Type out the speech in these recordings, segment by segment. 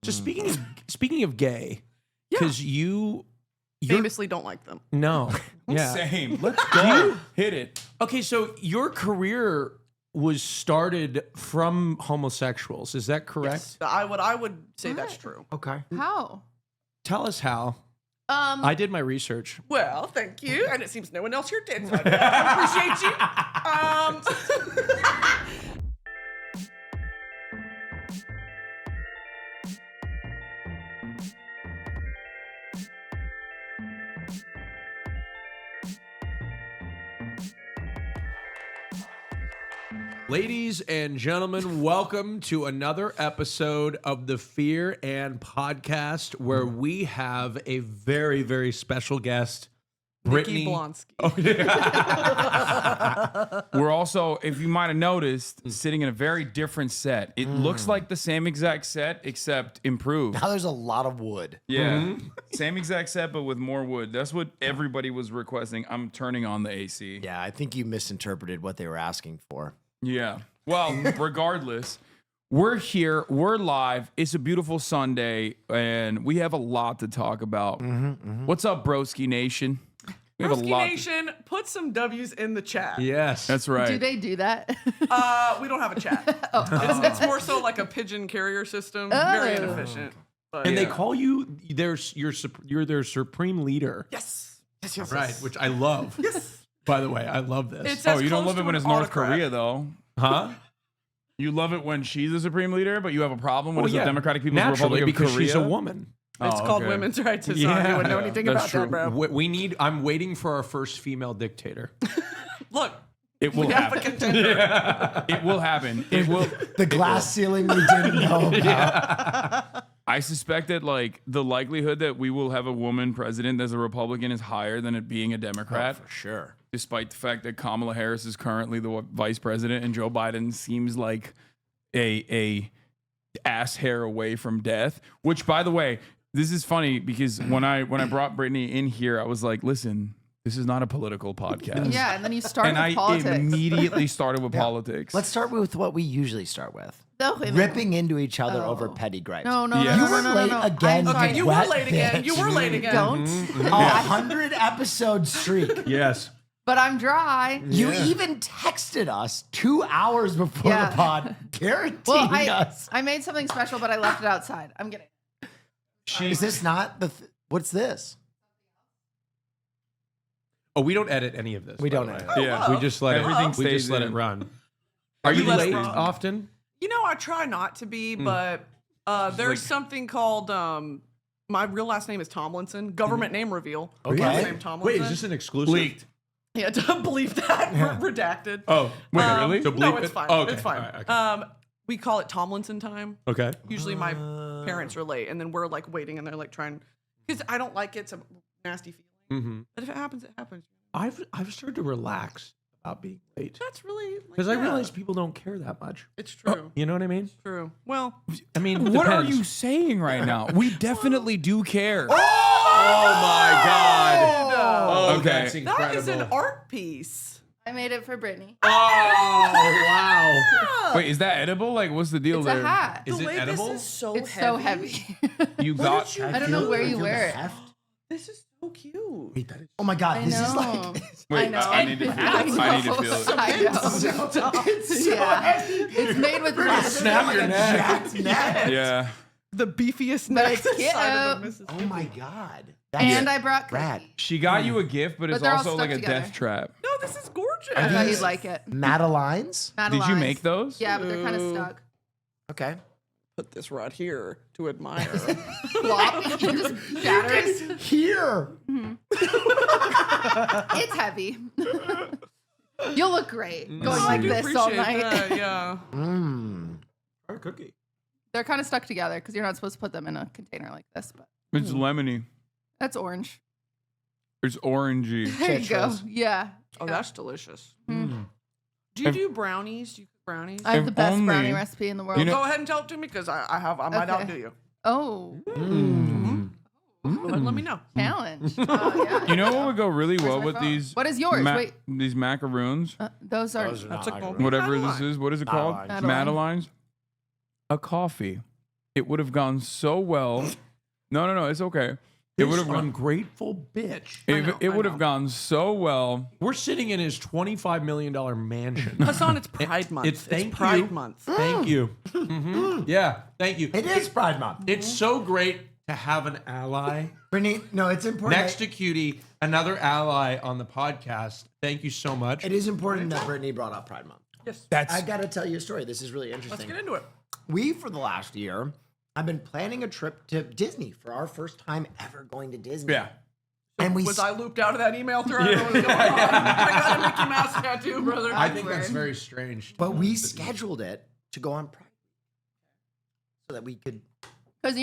So speaking of gay, because you famously don't like them. No. Yeah. Same. Let's go. Hit it. Okay, so your career was started from homosexuals. Is that correct? Yes. I would say that's true. Okay. How? Tell us how. I did my research. Well, thank you. And it seems no one else here did, so I appreciate you. Ladies and gentlemen, welcome to another episode of the Fear and Podcast, where we have a very, very special guest, Brittany Broski. We're also, if you might have noticed, sitting in a very different set. It looks like the same exact set, except improved. Now there's a lot of wood. Yeah. Same exact set, but with more wood. That's what everybody was requesting. I'm turning on the AC. Yeah, I think you misinterpreted what they were asking for. Yeah. Well, regardless, we're here. We're live. It's a beautiful Sunday, and we have a lot to talk about. What's up, Broski Nation? We have a Broski lot. Nation, put some W's in the chat. Yes. That's right. Do they do that? We don't have a chat. It's more so like a pigeon carrier system. Very inefficient. But And yeah. they call you you're their supreme leader. Yes. Right, which I love. Yes. By the way, I love this. It's Oh, as you don't close love it to when an it's North autocrat. Korea, though. Huh? You love it when she's the supreme leader, but you have a problem when Well, it's yeah, the Democratic People's naturally, Republic of because Korea. she's a woman. It's Oh, called okay. women's rights. It's not. You wouldn't know anything that's about that, true. bro. I'm waiting for our first female dictator. Look, It will we have a happen. contender. It will happen. It will. The glass ceiling we didn't know about. I suspect that like the likelihood that we will have a woman president that's a Republican is higher than it being a Democrat. For sure. Despite the fact that Kamala Harris is currently the vice president and Joe Biden seems like a ass hair away from death. Which, by the way, this is funny because when I brought Brittany in here, I was like, listen, this is not a political podcast. Yeah, and then you start And with I politics. immediately started with politics. Let's start with what we usually start with. No, wait, Ripping into each other Oh. over petty gripes. No, no, Yeah. no, You no, were no, no, late no. again, I'm sorry. You wet were late again. bitch. You were late again. Don't. A 100 episode streak. Yes. But I'm dry. You even texted us 2 hours before Yeah. the pod, guaranteeing Well, us. I made something special, but I left it outside. I'm kidding. Is this not the? What's this? Oh, we don't edit any of this. We by don't the way. edit. Yeah. We just let Everything it. We just stays let it in. run. Are you Let it late run. often? You know, I try not to be, but there's something called my real last name is Tomlinson. Government name reveal. Okay. Last name Tomlinson. Wait, is this an exclusive? leaked. Yeah, don't believe that. Redacted. Oh, wait, really? So No, bleep it's it? fine. Oh, okay. It's fine. All right, okay. We call it Tomlinson time. Okay. Usually my parents are late, and then we're like waiting, and they're like trying because I don't like it. It's a nasty feeling. Mm-hmm. But if it happens, it happens. I've started to relax about being late That's really because I realize people don't care that much. it's true. You know what I mean? True. Well, I mean, What are depends. you saying right now? We definitely do care. Oh my God! Oh, Okay. that's that incredible. is an art piece. I made it for Brittany. Oh wow! Wait, is that edible? Like, what's the deal It's there? a hat. Is the it way edible? This is so It's heavy. so heavy. You got. I don't know where you wear it. This is so cute. Wait, that is. Oh my God, I this is know. like. Wait, I know. I need to feel it. I need to feel it. I know. It's so Yeah. heavy. It's made with Snap your neck. Jack's neck. Yeah. The beefiest But neck it's cute. side of the Mississippi. Oh my God. And I brought Rad. cookies. She got you a gift, but it's they're all also stuck like a together. death trap. No, this is gorgeous. I thought you'd like it. Madeline's. Did you make those? Yeah, but they're kind of Ooh. stuck. Okay. Put this right here to admire. Flop. It just shatters. Here. It's heavy. You'll look great going I like do this all appreciate night. that, yeah. Mmm. Our cookie. They're kind of stuck together because you're not supposed to put them in a container like this. But It's lemony. that's orange. It's orangey. There you go. Citrus. Yeah. Oh, that's delicious. Mm. Do you do brownies? Do you cook brownies? I have If the best only- brownie recipe in the world. You know- Go ahead and tell it to me because I might Okay. outdo you. Oh, Go ahead and let me know. challenge. Yeah. You know what would go really well my with phone? these? What is yours? Wait. These macaroons. Those are. That's a not cool- good. Whatever Madeline. this is. What is it called? Madeline. Madeline. Madelines. A coffee. it would have gone so well. No, it's okay. It would have gone. Ungrateful bitch. It would have gone so well. We're sitting in his $25 million mansion. Hassan, it's Pride Month. It's thank Pride you. Month. Thank you. Yeah, thank you. It is Pride Month. It's so great to have an ally Brittany, no, it's important. next to Cutie, another ally on the podcast. Thank you so much. It is important that Brittany brought up Pride Month. Yes. I got to tell you a story. This is really interesting. Let's get into it. We, for the last year, have been planning a trip to Disney for our first time ever going to Disney. Yeah. And we Was I looped out of that email thread? I don't know what's going on. I got a Mickey Mouse tattoo, brother. I think that's very strange. but we scheduled it to go on Pride so that we could. Because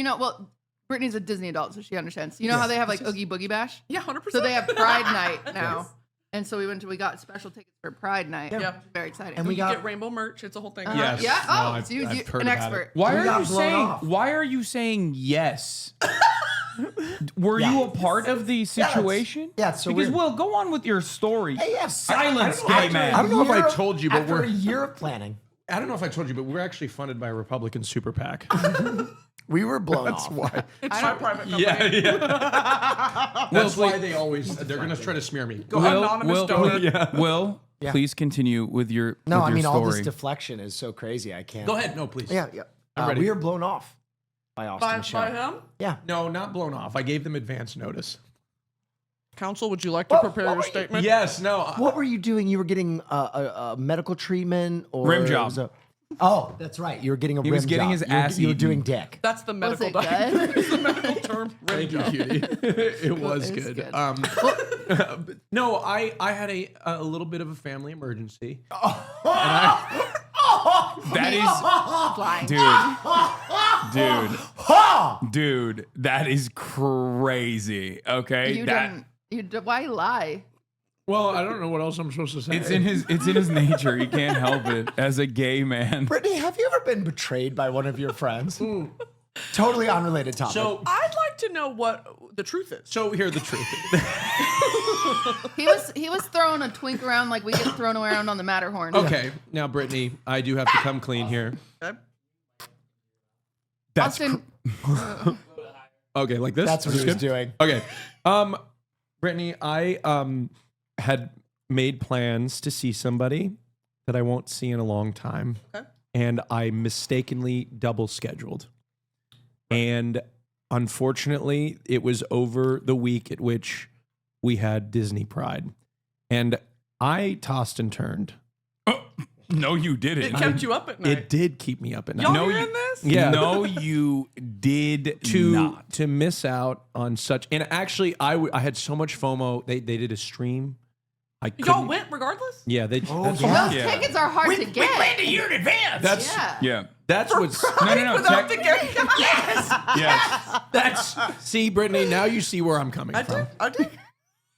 Brittany's a Disney adult, so she understands. You know how they have like Oogie Boogie Bash? Yeah, 100%. So they have Pride Night now. And so we got special tickets for Pride Night. Yeah. Which is very exciting. And we You got get rainbow merch. It's a whole thing. Yes. Yeah. No, Oh, I've- so you, I've heard an about expert. it. Why We are got you blown saying? off. Why are you saying yes? Were Yeah. you a part of the situation? yeah, it's so because weird. Will, go on with your story. Hey, yeah, Silence, I gay man. I don't know if I Year- told you, but after we're. a year of planning, I don't know if I told you, but we're actually funded by a Republican super PAC. we were blown That's off. why. It's my private company. Yeah. That's why they're going to try to smear me. Go ahead. Anonymous donor. Will, Yeah. please continue with your No, with I your mean, all this story. deflection is so crazy. I can't. Go ahead. No, please. Yeah. I'm ready. We were blown off by Austin By Show. him? Yeah. No, not blown off. I gave them advance notice. Counsel, would you like to prepare your statement? Yes. No. What were you doing? You were getting a medical treatment or Rim job. it was oh, that's right. You were getting a rim was getting job. his You were- ass You were eaten. doing dick. That's the Was medical it diagnosis. good? The medical term. Thank you, Cutie. It was It was good. good. No, I had a little bit of a family emergency. That Flying. dude, that is crazy. Okay, You didn't. Why lie? Well, I don't know what else I'm supposed to say. it's in his nature. He can't help it as a gay man. Brittany, have you ever been betrayed by one of your friends? Totally unrelated topic. So I'd like to know what the truth is. so here the truth. He was throwing a twink around like we get thrown around on the Matterhorn. Okay, now Brittany, I do have to come clean here. Okay. That's Austin, okay, like this. that's what Is he this was good? doing. Okay. Brittany, I had made plans to see somebody that I won't see in a long time. Okay. And I mistakenly double scheduled. And unfortunately, it was over the week at which we had Disney Pride. And I tossed and turned. No, you didn't. It kept you up at night. It did keep me up at night. Y'all No, hearing you- this? Yeah. No, you did not. to miss out on such, and actually I had so much FOMO. They did a stream. I Y'all couldn't- went regardless? Yeah, they. Oh, that's, yeah. those Yeah. tickets are hard to get. a year in advance. that's Yeah. Yeah. that's what's No. Without the gay Yes. that's. See, Brittany, now you see where I'm coming I from. did. I did.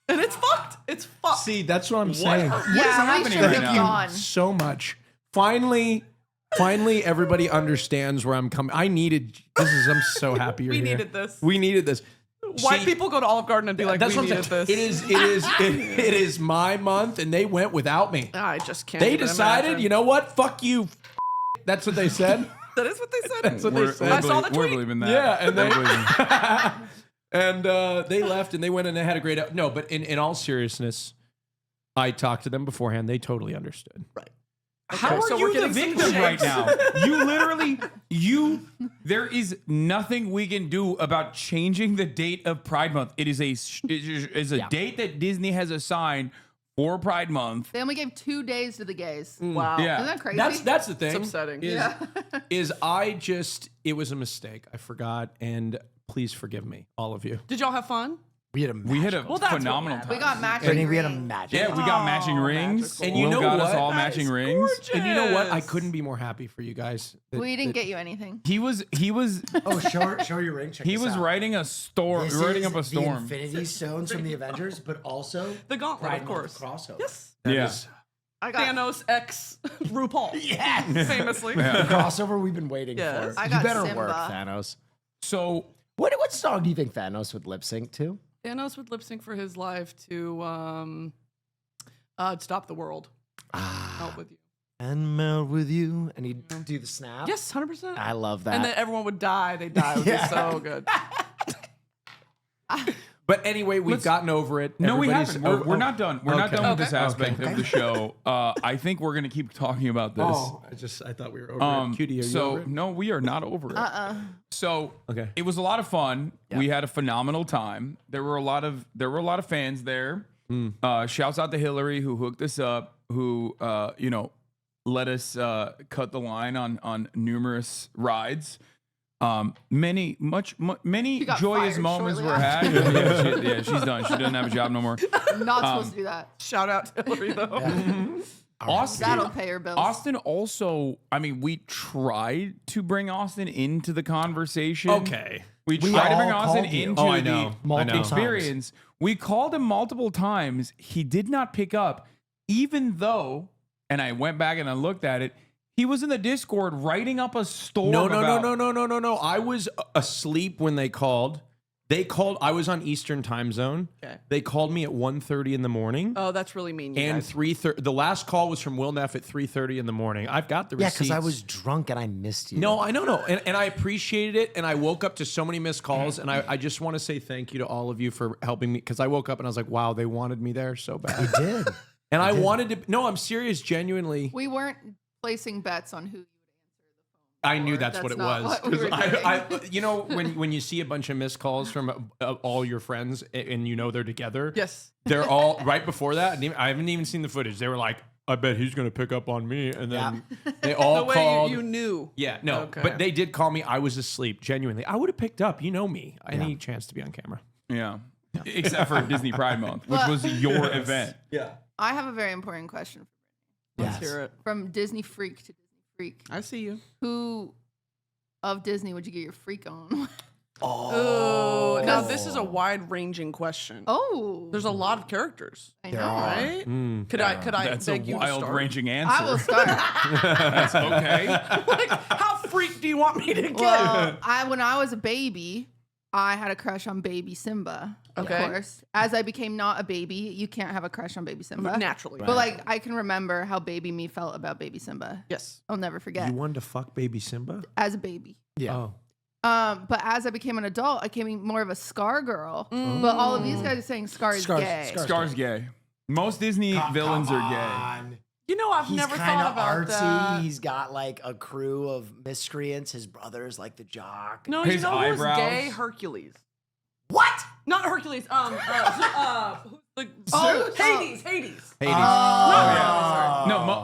And it's fucked. It's fucked. See, that's what I'm saying. Yeah, we happening should right have now? gone. So much. Finally, everybody understands where I'm coming. I'm so happy you're We here. needed this. We needed this. White See, people go to Olive Garden and be like, That's we what I'm needed saying. this. It is my month, and they went without me. I just can't They even decided, imagine. you know what? Fuck you. That's what they said. That is what they said. That's what they said. I saw the We're tweet. believing that. Yeah, and We're they believing. and they left, and they went and they had a great. No, but in all seriousness, I talked to them beforehand. They totally understood. Right. How Okay, so are we're you the getting some victim right shakes. now? You literally, there is nothing we can do about changing the date of Pride Month. It is a date that Disney has assigned for Pride Month. They only gave 2 days to the gays. Wow. Yeah. Isn't that crazy? That's the thing. It's upsetting. Is it was a mistake. I forgot, and please forgive me, all of you. Did y'all have fun? We had a We had a Well, that's what phenomenal matters. time. we got matching. Brittany, we had a rings. magic. Yeah, we got matching rings. magical. And you Will know got us what? all That matching is rings. gorgeous. And you know what? I Yes. couldn't be more happy for you guys. We didn't get you anything. He was Oh, show your ring. Check he this was out. writing a storm, This writing is up a storm. The Infinity Stones from the Avengers, but also The gauntlet, Pride of Month course. crossover. Yes. Yeah. I got Thanos X RuPaul. Yes. Famously. The crossover we've been waiting Yes. for. I You got better Simba. work, Thanos. So What song do you think Thanos would lip sync to? Thanos would lip sync for his life to Stop the World. Help with you. and melt with you, and he'd do the snap. Yes, 100%. I love that. And then everyone would die. They'd die. It would be so good. But anyway, we've gotten over it. No, we Everybody's- haven't. We're not done. We're not Okay. done with this Okay. aspect of the show. I think we're gonna keep talking about this. I thought we were over it. Cutie, are you So over it? no, we are not over it. So Okay. it was a lot of fun. We had a phenomenal time. There were a lot of fans there. Shouts out to Hillary who hooked us up, who let us cut the line on numerous rides. Many She got joyous fired moments shortly were had. Yeah, she's done. She doesn't have a job no more. Not supposed to do that. Shout out to Hillary, though. Austin That'll pay her bills. Austin also, I mean, we tried to bring Austin into the conversation. Okay. We tried to bring all Austin called you. into Oh, I know. the Multiple experience. We called him multiple times. He did not pick up, even though, and I went back and I looked at it, he was in the Discord writing up a storm. No. I was asleep when they called. I was on Eastern time zone. Okay. They called me at 1:30 in the morning. Oh, that's really mean. You And guys. 3:30. The last call was from Will Neff at 3:30 in the morning. I've got the Yeah, receipts. because I was drunk and I missed you. No, I know, and I appreciated it. And I woke up to so many missed calls. And I just want to say thank you to all of you for helping me, because I woke up and I was like, wow, they wanted me there so bad. you did. And I wanted to. No, I'm serious, genuinely. We weren't placing bets on who. I knew that's what it not was. what we were 'Cause you know, when you see a bunch of missed calls from all your friends and you know they're together, Yes. they're all right before that. And I haven't even seen the footage. They were like, "I bet he's going to pick up on me," and then they all The way called. you knew. Yeah, no, Okay. but they did call me. I was asleep. Genuinely, I would have picked up. You know me. Any chance to be on camera. Yeah. Except for Disney Pride Month, which Well- was your event. Yeah. I have a very important question Let's hear it. from Disney freak to Disney freak. I see you. Who of Disney would you get your freak on? Oh, now this is a wide-ranging question. Oh, There's a lot of characters, I There know. are. right? Could I That's a beg you to start? wild-ranging answer. I will start. That's okay. Like, how freak do you want me to get? Well, when I was a baby, I had a crush on baby Simba. Okay. Of course. As I became not a baby, you can't have a crush on baby Simba. Naturally. But like, I can remember how baby me felt about baby Simba. Yes. I'll never forget. You wanted to fuck baby Simba? As a baby. Yeah. Oh. But as I became an adult, I became more of a Scar girl. But all of these guys are saying Scar is gay. Scar's gay. Most Disney villains are gay. You know, I've He's never kind thought of about artsy. that. He's got like a crew of miscreants. His brother's like the jock. No, His you know who's eyebrows. gay? Hercules. What? Not Hercules. Who's the Hades. Hades. No,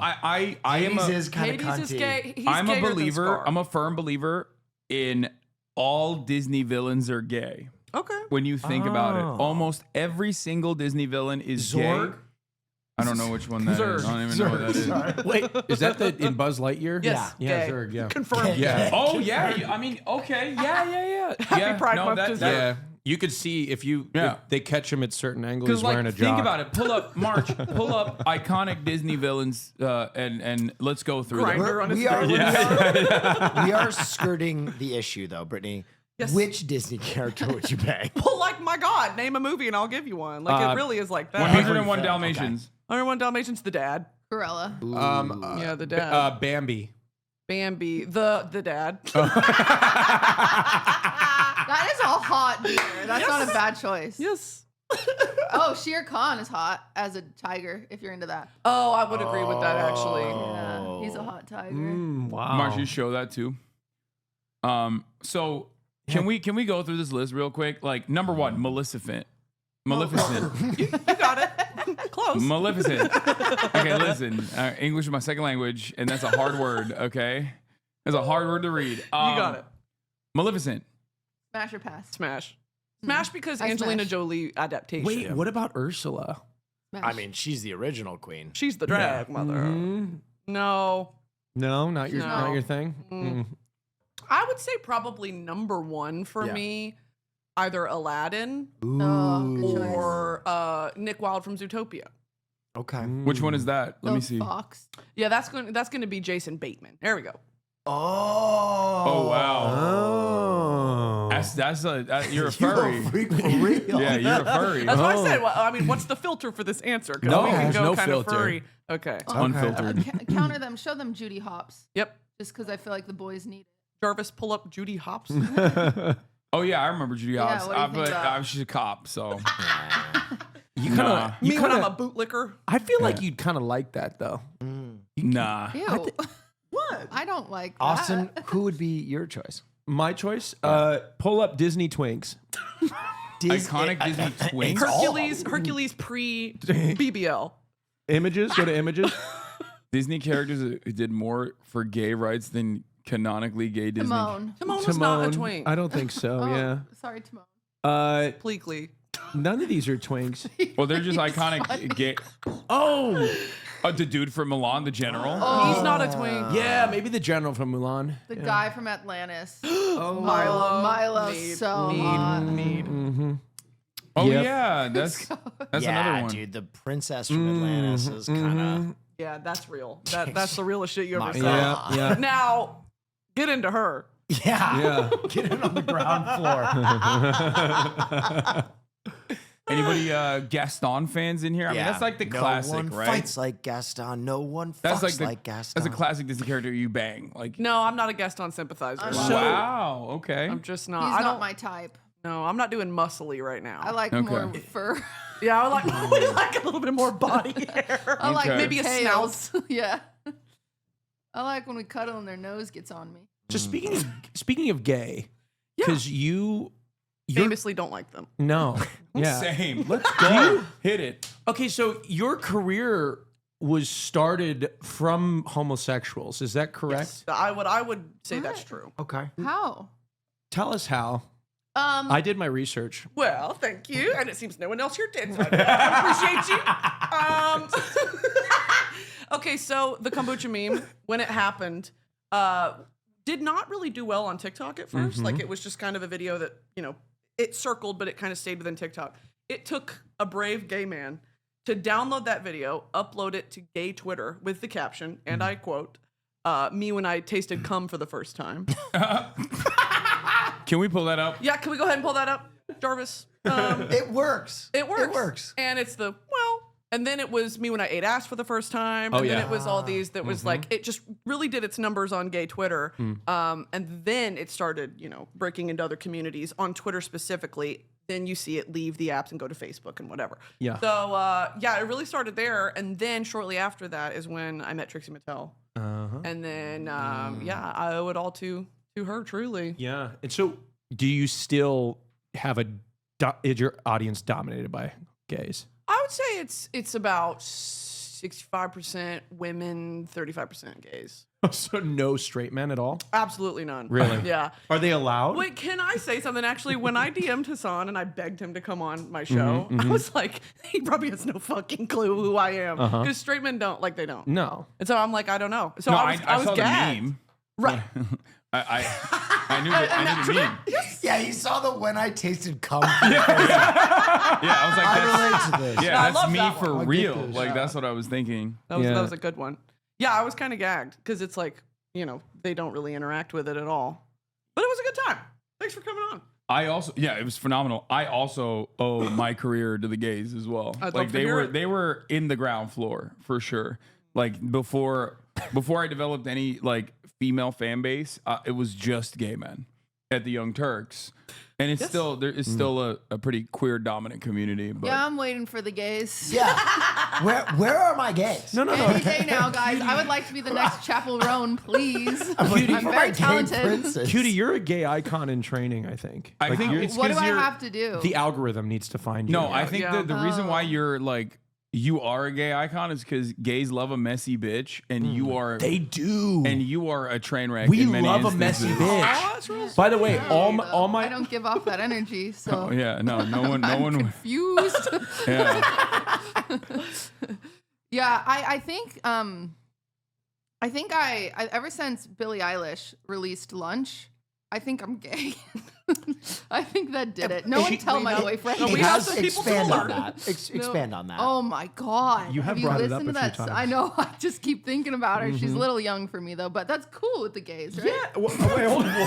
I am Hades a, is kind of Hades is cunty. gay. He's I'm a gayer than believer. Scar. I'm a firm believer in all Disney villains are gay. Okay. When you think about it, Oh. almost every single Disney villain is Zorg? gay. I don't know which one that is. Zurg. I don't even know what that is. Sorry. Wait, is that in Buzz Lightyear? Yes. Yeah, gay. Zurg, yeah. Confirmed. Yeah. Oh yeah, I mean, okay, yeah. Happy Pride Month to Zurg. Yeah. You could see if they catch him at certain angles, Because he's wearing a like, jock. think about it. Pull up iconic Disney villains, and let's go through them. Grinder on his We are, face. we are skirting the issue though, Brittany. Yes. Which Disney character would you bang? Well, like, my God, name a movie and I'll give you one. Like, it really is like that. 101 Dalmatians. 101 Dalmatians, the dad. Cruella. Yeah, the dad. Bambi. Bambi, the dad. That is a hot deer. That's not a bad choice. Yes. Oh, Shere Khan is hot as a tiger, if you're into that. Oh, I would agree with that, actually. Yeah, he's a hot tiger. Wow. March, you show that too. So can we go through this list real quick? Like number one, Maleficent. Maleficent. You got it. Close. Maleficent. Okay, listen. English is my second language, and that's a hard word. Okay, that's a hard word to read. You got it. Maleficent. Smash or pass? Smash. Smash because I Angelina smash. Jolie adaptation. Wait, what about Ursula? Smash. I mean, she's the original queen. She's the drag mother. Mhm. No. No, not your No. not your thing. Mm. I would say probably number one for Yeah. me, either Aladdin Oh, good choice. or Nick Wilde from Zootopia. Okay. Which one is that? Let me see. Fox. Yeah, that's going to be Jason Bateman. There we go. Oh wow. Oh. You're a furry. You're a freak for real. Yeah, you're a furry. That's what I said. Well, I mean, what's the filter for this answer? 'Cause No, we can there's go no kind filter. of furry. Okay. Unfiltered. Counter them. Show them Judy Hopps. Yep. Just because I feel like the boys need it. Jarvis, pull up Judy Hopps. Oh yeah, I remember Judy Hopps. what do you think But about- she's a cop, so You kind of. Me when I'm a bootlicker. I feel like you'd kind of like that though. nah. Ew. What? I don't like that. Austin, who would be your choice? My choice. Pull up Disney Twinks. Iconic Disney twink. Hercules pre BBL. Images. Go to images. Disney characters who did more for gay rights than canonically gay Disney. Timon. Timon was not a twink. I don't think so. Oh, Yeah. Sorry, Timon. Pleakley. None of these are twinks. Well, they're just iconic gay. Oh. The dude from Milan, the general. He's not a twink. Yeah, maybe the general from Mulan. The guy from Atlantis. Milo. Milo so hot. Oh Yep. yeah, that's another one. Dude, the princess from Atlantis is kind of. Yeah, that's real. That's the realest shit you ever My said. Yeah, yeah. Now, get into her. Yeah. Yeah. Get it on the ground floor. Anybody Gaston fans in here? I mean, that's like the classic, no one right? Fights like Gaston. No one That's fucks like Gaston. that's a classic Disney character you bang. Like, No, I'm not a Gaston sympathizer. wow, okay. I'm just not. He's I not don't. my type. No, I'm not doing muscly right now. I like Okay. more fur. Yeah, I like. We like a little bit more body hair. I like Okay. Maybe a tails. Yeah. I like when we cuddle and their nose gets on me. Just speaking of gay, because you're Famously, don't like them. no. Yeah. Same. Let's go. Hit it. Okay, so your career was started from homosexuals. Is that correct? I would say that's true. Okay. How? Tell us how. I did my research. Well, thank you. And it seems no one else here did, so I appreciate you. Okay, so the kombucha meme, when it happened, did not really do well on TikTok at first. Like, it was just kind of a video that, it circled, but it kind of stayed within TikTok. It took a brave gay man to download that video, upload it to gay Twitter with the caption, and I quote, me when I tasted cum for the first time. Can we pull that up? Yeah, can we go ahead and pull that up, Jarvis? It works. It works. It works. And it's and then it was me when I ate ass for the first time. And then yeah. it was all these that was like, it just really did its numbers on gay Twitter. And then it started, breaking into other communities on Twitter specifically. Then you see it leave the apps and go to Facebook and whatever. Yeah. So, it really started there. And then shortly after that is when I met Trixie Mattel. And then, I owe it all to her, truly. Yeah. And so, do you still have is your audience dominated by gays? I would say it's about 65% women, 35% gays. So no straight men at all? Absolutely none. Really? Yeah. Are they allowed? Wait, can I say something? Actually, when I DM'd Hasan and I begged him to come on my show, I was like, he probably has no fucking clue who I am. Because straight men don't, they don't. No. And so I'm like, I don't know. So No, I was saw gagged. the meme. Right. I knew the meme. Yeah, you saw the when I tasted cum. Yeah, I was like, I that's, relate to this. yeah, I that's love me that for one. real. this. Like, that's what I was thinking. That Yeah. was a good one. Yeah, I was kind of gagged because it's like, they don't really interact with it at all. But it was a good time. Thanks for coming on. It was phenomenal. I also owe my career to the gays as well. I'd love Like, to they hear were it. they were in the ground floor for sure. Like, before I developed any female fan base, it was just gay men at the Young Turks. And it's still there is still a pretty queer dominant community. But Yeah, I'm waiting for the gays. Yeah. Where are my gays? No. Any day now, guys. I would like to be the next Chapel Roan, please. I'm waiting I'm for very my gay talented. princess. Cutie, you're a gay icon in training, I think. I think you're- it's What do 'cause I you're- have to do? the algorithm needs to find you. No, I think Yeah. the reason why you're you are a gay icon is because gays love a messy bitch, and you are They do. and you are a train wreck. we in many love a messy instances. Oh, bitch. that's real. By the way, all I my don't give off that energy, so Oh yeah, no one. I'm confused. Yeah. Yeah, I think I ever since Billie Eilish released Lunch, I think I'm gay. I think that did it. No one tell my boyfriend. we have some people expand told on her. that. Expand on that. Oh my God. You have you brought it up listened a to few that? times. I know. I just keep thinking about her. She's a little young for me, though, but that's cool with the gays, right? Yeah. Wait, hold on.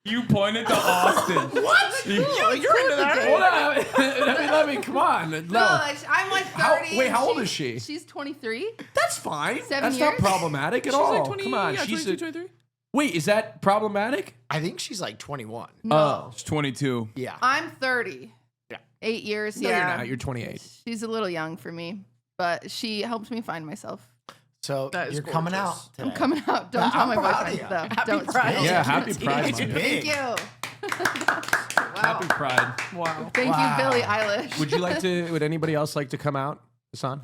You pointed to Austin. What? You're into that. Hold on. Let me, come on. No. I'm like 30. Wait, how old and is she? She's 23. That's fine. 7 That's years? not problematic at She's all. like 20, Come on. yeah, She's 22, 23. Wait, is that problematic? I think she's like 21. Oh. It's 22. Yeah. I'm 30. Yeah. 8 years. No, yeah. you're not. You're 28. She's a little young for me, but she helped me find myself. So That is you're coming out gorgeous. today. I'm coming out. Don't tell I'm my proud of boyfriend you. though. Happy Don't Pride. spill Yeah, it. happy Pride It's Month. big. Thank you. Wow. Happy Pride. Wow. Thank Wow. you, Billie Eilish. Would anybody else like to come out, Hassan?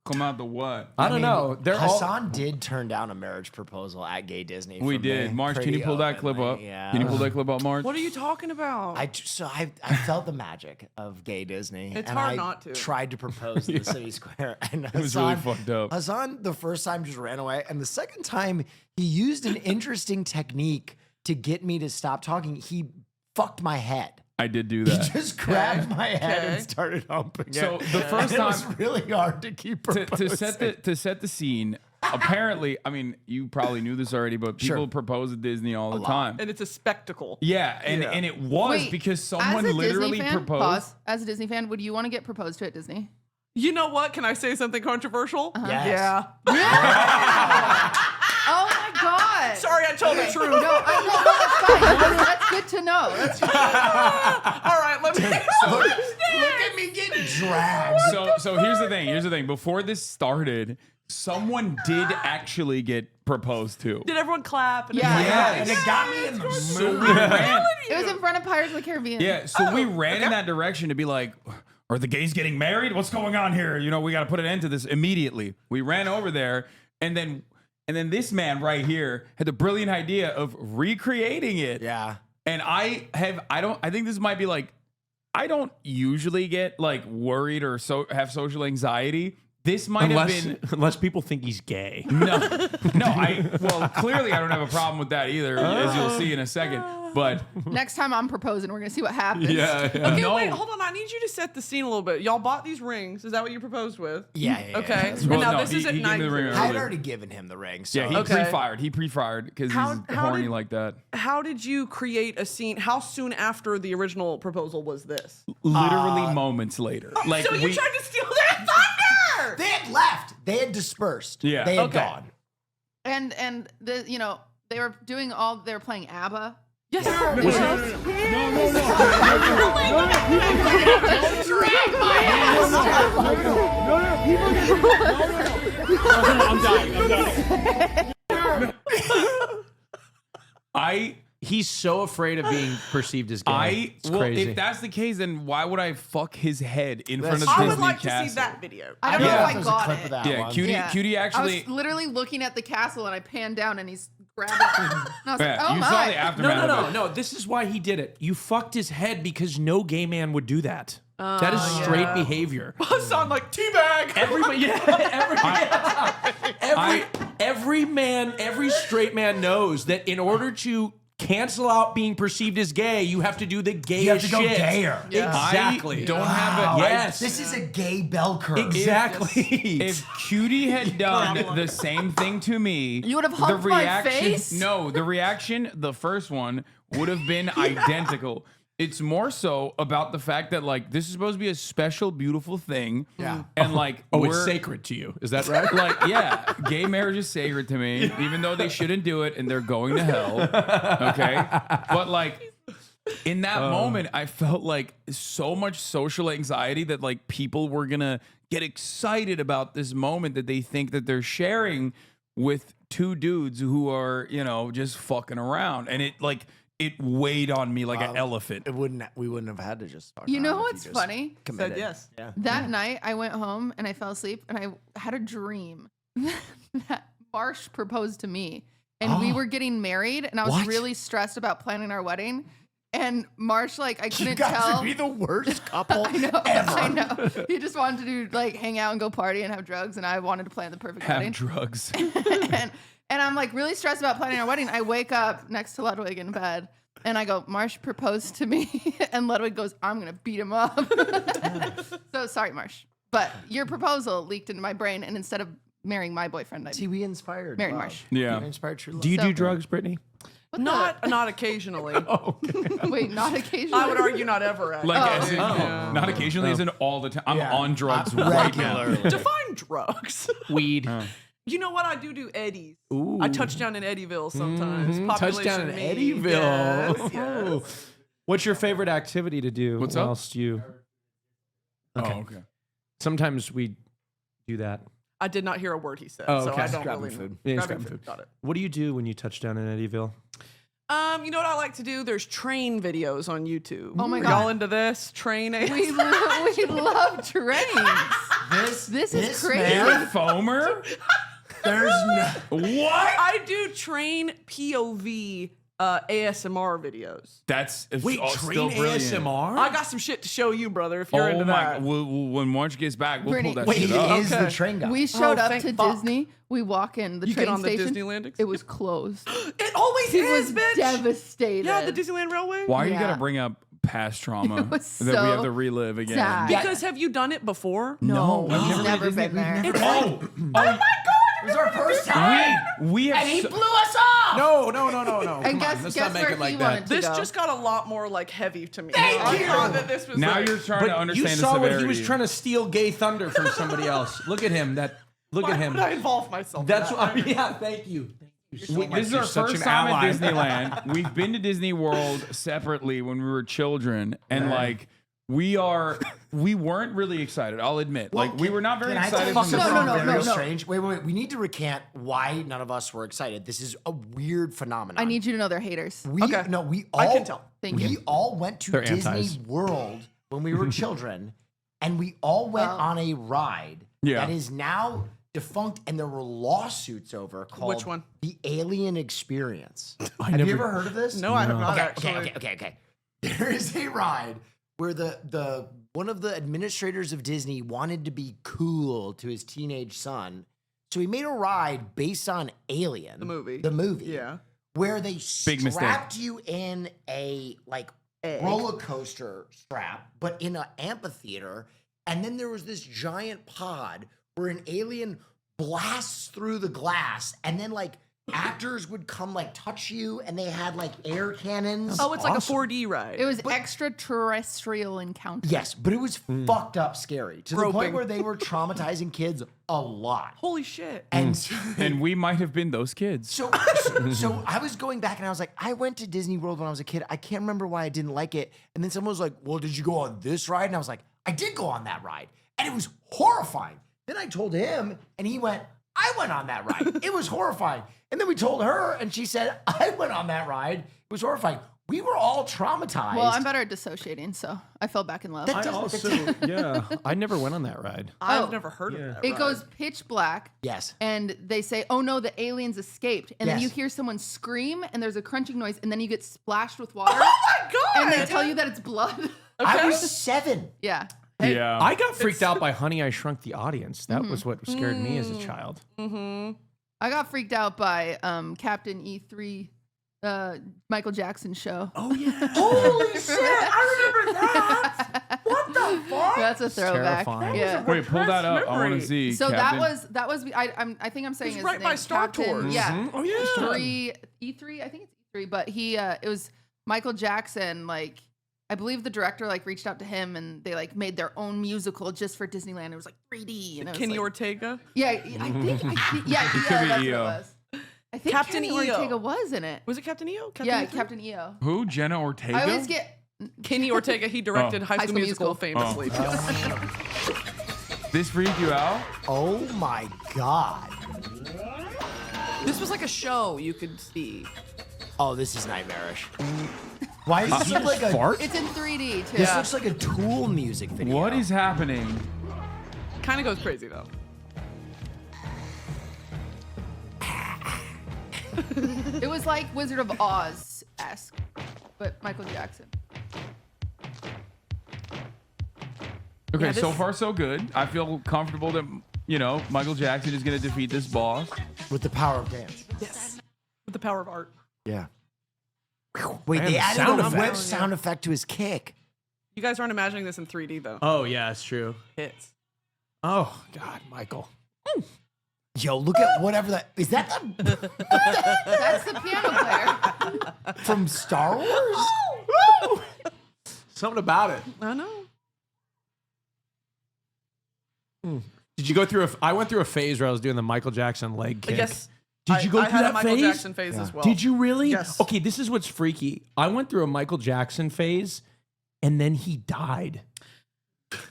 Come out the what? I don't know. They're all. Hassan did turn down a marriage proposal at Gay Disney. We from did. me March, can pretty you pull that clip up? openly, Yeah. Can you pull that clip up, March? What are you talking about? I felt the magic of Gay Disney. It's and hard I not to. tried to propose in the city square. And It was really fucked up. Hassan, the first time, just ran away. And the second time, he used an interesting technique to get me to stop talking. He fucked my head. I did do He that. just grabbed my head Okay. and started humping So it. the first And it was time- really hard to keep to proposing. set the scene. Apparently, I mean, you probably knew this already, but people Sure. propose at Disney all the time. and it's a spectacle. Yeah, and it was Wait, because as someone a literally Disney fan, proposed. Pause. As a Disney fan, would you want to get proposed to at Disney? You know what? Can I say something controversial? Yes. Yeah. Oh my God. Sorry, I told the truth. No, that's fine. That's good to know. That's All right, let me. Look at me getting dragged. So here's the thing. Here's the thing. Before this started, someone did actually get proposed to. Did everyone clap? And Yeah. Yes. And it got me in the So mood. we ran. It was in front of Pirates of the Caribbean. Yeah. So we ran in that direction to be like, are the gays getting married? What's going on here? You know, we got to put an end to this immediately. We ran over there, and then this man right here had the brilliant idea of recreating it. Yeah. And I think this might be like, I don't usually get like worried or have social anxiety. This might have been unless people think he's gay. well, clearly I don't have a problem with that either, as you'll see in a second. But Next time I'm proposing, we're gonna see what happens. Okay, no. wait, hold on. I need you to set the scene a little bit. Y'all bought these rings. Is that what you proposed with? Yeah. Okay. That's And Well, now no, this he- is at he gave me the ring 9. I had earlier. already given him the ring. So yeah, he Okay. pre-fired. He pre-fired because How- he's how horny did- like that. How did you create a scene? How soon after the original proposal was this? Literally moments later. Like so you tried to steal their thunder. they had left. They had dispersed. Yeah. They had Okay. gone. And they were playing ABBA. Yes. He's so afraid of being perceived as gay. It's crazy. if that's the case, then why would I fuck his head in front of I Disney would like Castle? to see that video. I don't Yeah. know if I There's a got clip it. of that Yeah, one. cutie I actually. was literally looking at the castle and I panned down and he's grabbing it. And I was Yeah, like, oh you my. saw the aftermath. of it. No. This is why he did it. You fucked his head because no gay man would do that. That is straight behavior. Hassan like teabag. Every straight man knows that in order to cancel out being perceived as gay, you have to do the gayest You have to go shit. gayer. Exactly. I don't have it. Yes. This is a gay bell curve. Exactly. If Cutie had done the same thing to me, You would have humped my face? No, the reaction, the first one, would have been identical. It's more so about the fact that like this is supposed to be a special, beautiful thing. Yeah. And like it's sacred to you. Is that right? like, yeah, gay marriage is sacred to me, even though they shouldn't do it and they're going to hell. Okay. But like in that moment, I felt like so much social anxiety that like people were gonna get excited about this moment that they think that they're sharing with two dudes who are, just fucking around. And it weighed on me like an elephant. We wouldn't have had to just talk. You know around if what's just funny? committed. Said yes. Yeah. That night I went home and I fell asleep and I had a dream that Marche proposed to me and we were getting married and I was What? really stressed about planning our wedding. And Marche, I You couldn't guys tell. would be the worst couple I ever. know. He just wanted to do hang out and go party and have drugs, and I wanted to plan the perfect Have wedding. drugs. And I'm like really stressed about planning our wedding. I wake up next to Ludwig in bed and I go, Marsh proposed to me. And Ludwig goes, I'm going to beat him up. So sorry, Marsh. But your proposal leaked into my brain. And instead of marrying my boyfriend, I See, we inspired. married love. Marsh. Yeah. We inspired true love. Do you So- do drugs, Brittany? What Not occasionally. the- Wait, not occasionally. I would argue not ever. Like, Actually. as in, not occasionally, as in all the time. I'm Yeah. on drugs right now. regularly. Define drugs. Weed. You know what? I do Eddies. Ooh. I touch down in Eddiville sometimes. Touchdown in Population me. Eddiville. Yes, yes. What's your favorite activity to do? What's up? whilst you? Oh, okay. Sometimes we do that. I did not hear a word he said, Oh, so okay. I don't Grabbing really know. food. Yeah, he's Grabbing grabbing food. Got it. What do you do when you touch down in Eddiville? You know what I like to do? There's train videos on YouTube. Oh my Are God. y'all into this? Train we love trains. This is crazy. You're a foamer? There's no. What? I do train POV ASMR videos. That's Wait, still train brilliant. ASMR? I got some shit to show you, brother, if you're Oh into my! that. When March gets back, we'll Brittany, pull that Wait, shit he up. is Okay. the train guy. We showed up thank to fuck. Disney. We walk in the You train get on the station. Disneyland It was closed. It always He is, was bitch. devastated. Yeah, the Disneyland Railway. Why are you Yeah. gotta bring up past trauma It was that we have so to relive again? sad. Because have you done it before? No, No, we've we've never been there. Oh, It was our first time. we have. He so- blew us off. No. And guess where he wanted to This go. just got a lot more like heavy to me. Thank I you. thought that this was now like, you're trying to But understand you the saw severity. what he was trying to steal gay thunder from somebody else. Look at him. Look why at him. would I involve myself? That's in what. that? Yeah. Thank you. This is our first time at Disneyland. We've been to Disney World separately when we were children, and like we weren't really excited. I'll admit, like we were not very Can I excited. tell From you the something No, very no. strange? Wait. We need to recant why none of us were excited. This is a weird phenomenon. I need you to know they're haters. We Okay. no, we all I can tell. Thank we you. all went to They're Disney antis. World when we were children, and we all went Oh. on a ride Yeah. that is now defunct, and there were lawsuits over called Which one? The Alien Experience. Have never- you ever heard of this? No, I have not actually. Okay. There is a ride where the one of the administrators of Disney wanted to be cool to his teenage son, so he made a ride based on Alien, The movie. the movie, Yeah. where they Big mistake. strapped you in a like Egg. roller coaster strap, but in an amphitheater, and then there was this giant pod where an alien blasts through the glass, and then like actors would come like touch you, and they had like air cannons. Oh, it's like a Awesome. 4D ride. It was extraterrestrial encounter. Yes, but it was fucked up scary to the Groping. point where they were traumatizing kids a lot. Holy shit. And so, and we might have been those kids. so I was going back and I was like, I went to Disney World when I was a kid. I can't remember why I didn't like it. And then someone was like, well, did you go on this ride? And I was like, I did go on that ride. And it was horrifying. Then I told him and he went, I went on that ride. It was horrifying. And then we told her and she said, I went on that ride. It was horrifying. We were all traumatized. Well, I'm better at dissociating, so I fell back in love. That I doesn't- also, yeah, I never went on that ride. I've Oh. never heard of that. It ride. goes pitch black. Yes. And they say, oh no, the aliens escaped. And then Yes. you hear someone scream and there's a crunching noise and then you get splashed with water. Oh my god! And they tell you that it's blood. I was 7. Yeah. Yeah. I got freaked out by Honey, I Shrunk the Audience. That was what scared me as a child. I got freaked out by Captain E3, Michael Jackson show. Oh yeah. Holy shit! I remember that. What the fuck? That's a throwback. terrifying. Yeah. Wait, pull that up. I want memory. to see. So Captain. that was I think I'm saying It's his right by name's Star Captain, Tours. Yeah. Oh yeah. E3, I think it's E3, but he it was Michael Jackson, like I believe the director like reached out to him and they like made their own musical just for Disneyland. It was like 3D and it was Kenny like, Ortega. yeah, I think yeah, could be that's what it EO. was. I think Captain Kenny EO. Ortega was in it. Was it Captain EO? Yeah, E3? Captain EO. Who? Jenna Ortega? I always get Kenny Ortega. He directed Oh. High School Musical famously. This freaked you out? Oh my god. This was like a show you could see. Oh, this is nightmarish. Why does this look like a Fart? it's in 3D too. This looks like a Tool music video. What is happening? Kind of goes crazy though. It was like Wizard of Oz-esque, but Michael Jackson. Okay, Yeah, so this- far so good. I feel comfortable that Michael Jackson is going to defeat this boss. With the power of dance. Yes. With the power of art. Yeah. Wait, And they the added sound a effect. whip sound effect to his kick. You guys aren't imagining this in 3D though. Oh yeah, it's true. Hits. Oh God, Michael. Yo, look at whatever that is. That the, That's the piano player. from Star Wars? Something about it. I know. Did you go through I went through a phase where I was doing the Michael Jackson leg kick. Yes. Did you go I through had that a Michael phase? Jackson phase as well. Did you really? Yes. Okay, this is what's freaky. I went through a Michael Jackson phase, and then he died.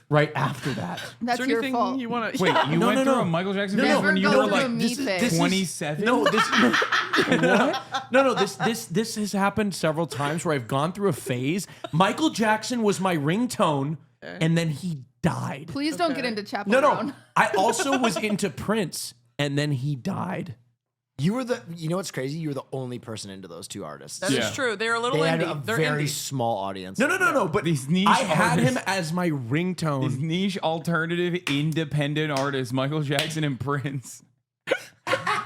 Right after that. That's Is there your anything fault. you want to? Wait, you No, went no, through no. a Michael Jackson No, phase no, when you go were through a like me phase. 27? No, this what? No, this has happened several times where I've gone through a phase. Michael Jackson was my ringtone, and then he died. Please don't get into Chaperone. No. I also was into Prince, and then he died. You know what's crazy? You were the only person into those two artists. That is Yeah. true. They're a little They had a indie. They're very indie. small audience. No. But These niche I had him artists. as my These ringtone. niche alternative independent artists, Michael Jackson and Prince.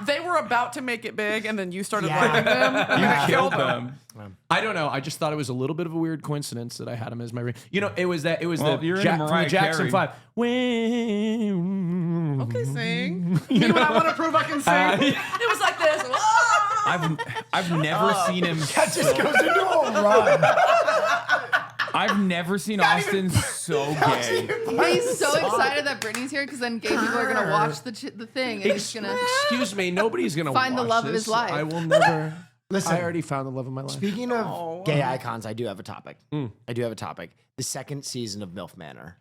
They were about to make it big, and then you started Yeah. liking them. And You then it killed killed them. them. I don't know. I just thought it was a little bit of a weird coincidence that I had him as my ring. It was Well, the you're into from the Mariah Jackson Carey. 5. When Okay, sing. You know what I want to prove I can sing? It was like this. I've never seen him. That just goes into a run. I've never seen Austin so gay. He's so excited that Brittany's here because then gay people are gonna watch the thing and he's gonna. Excuse me, nobody's gonna Find the watch love of this. his life. I will never. Listen. I already found the love of my life. Speaking of gay icons, I do have a topic. I do have a topic. The second season of MILF Manor.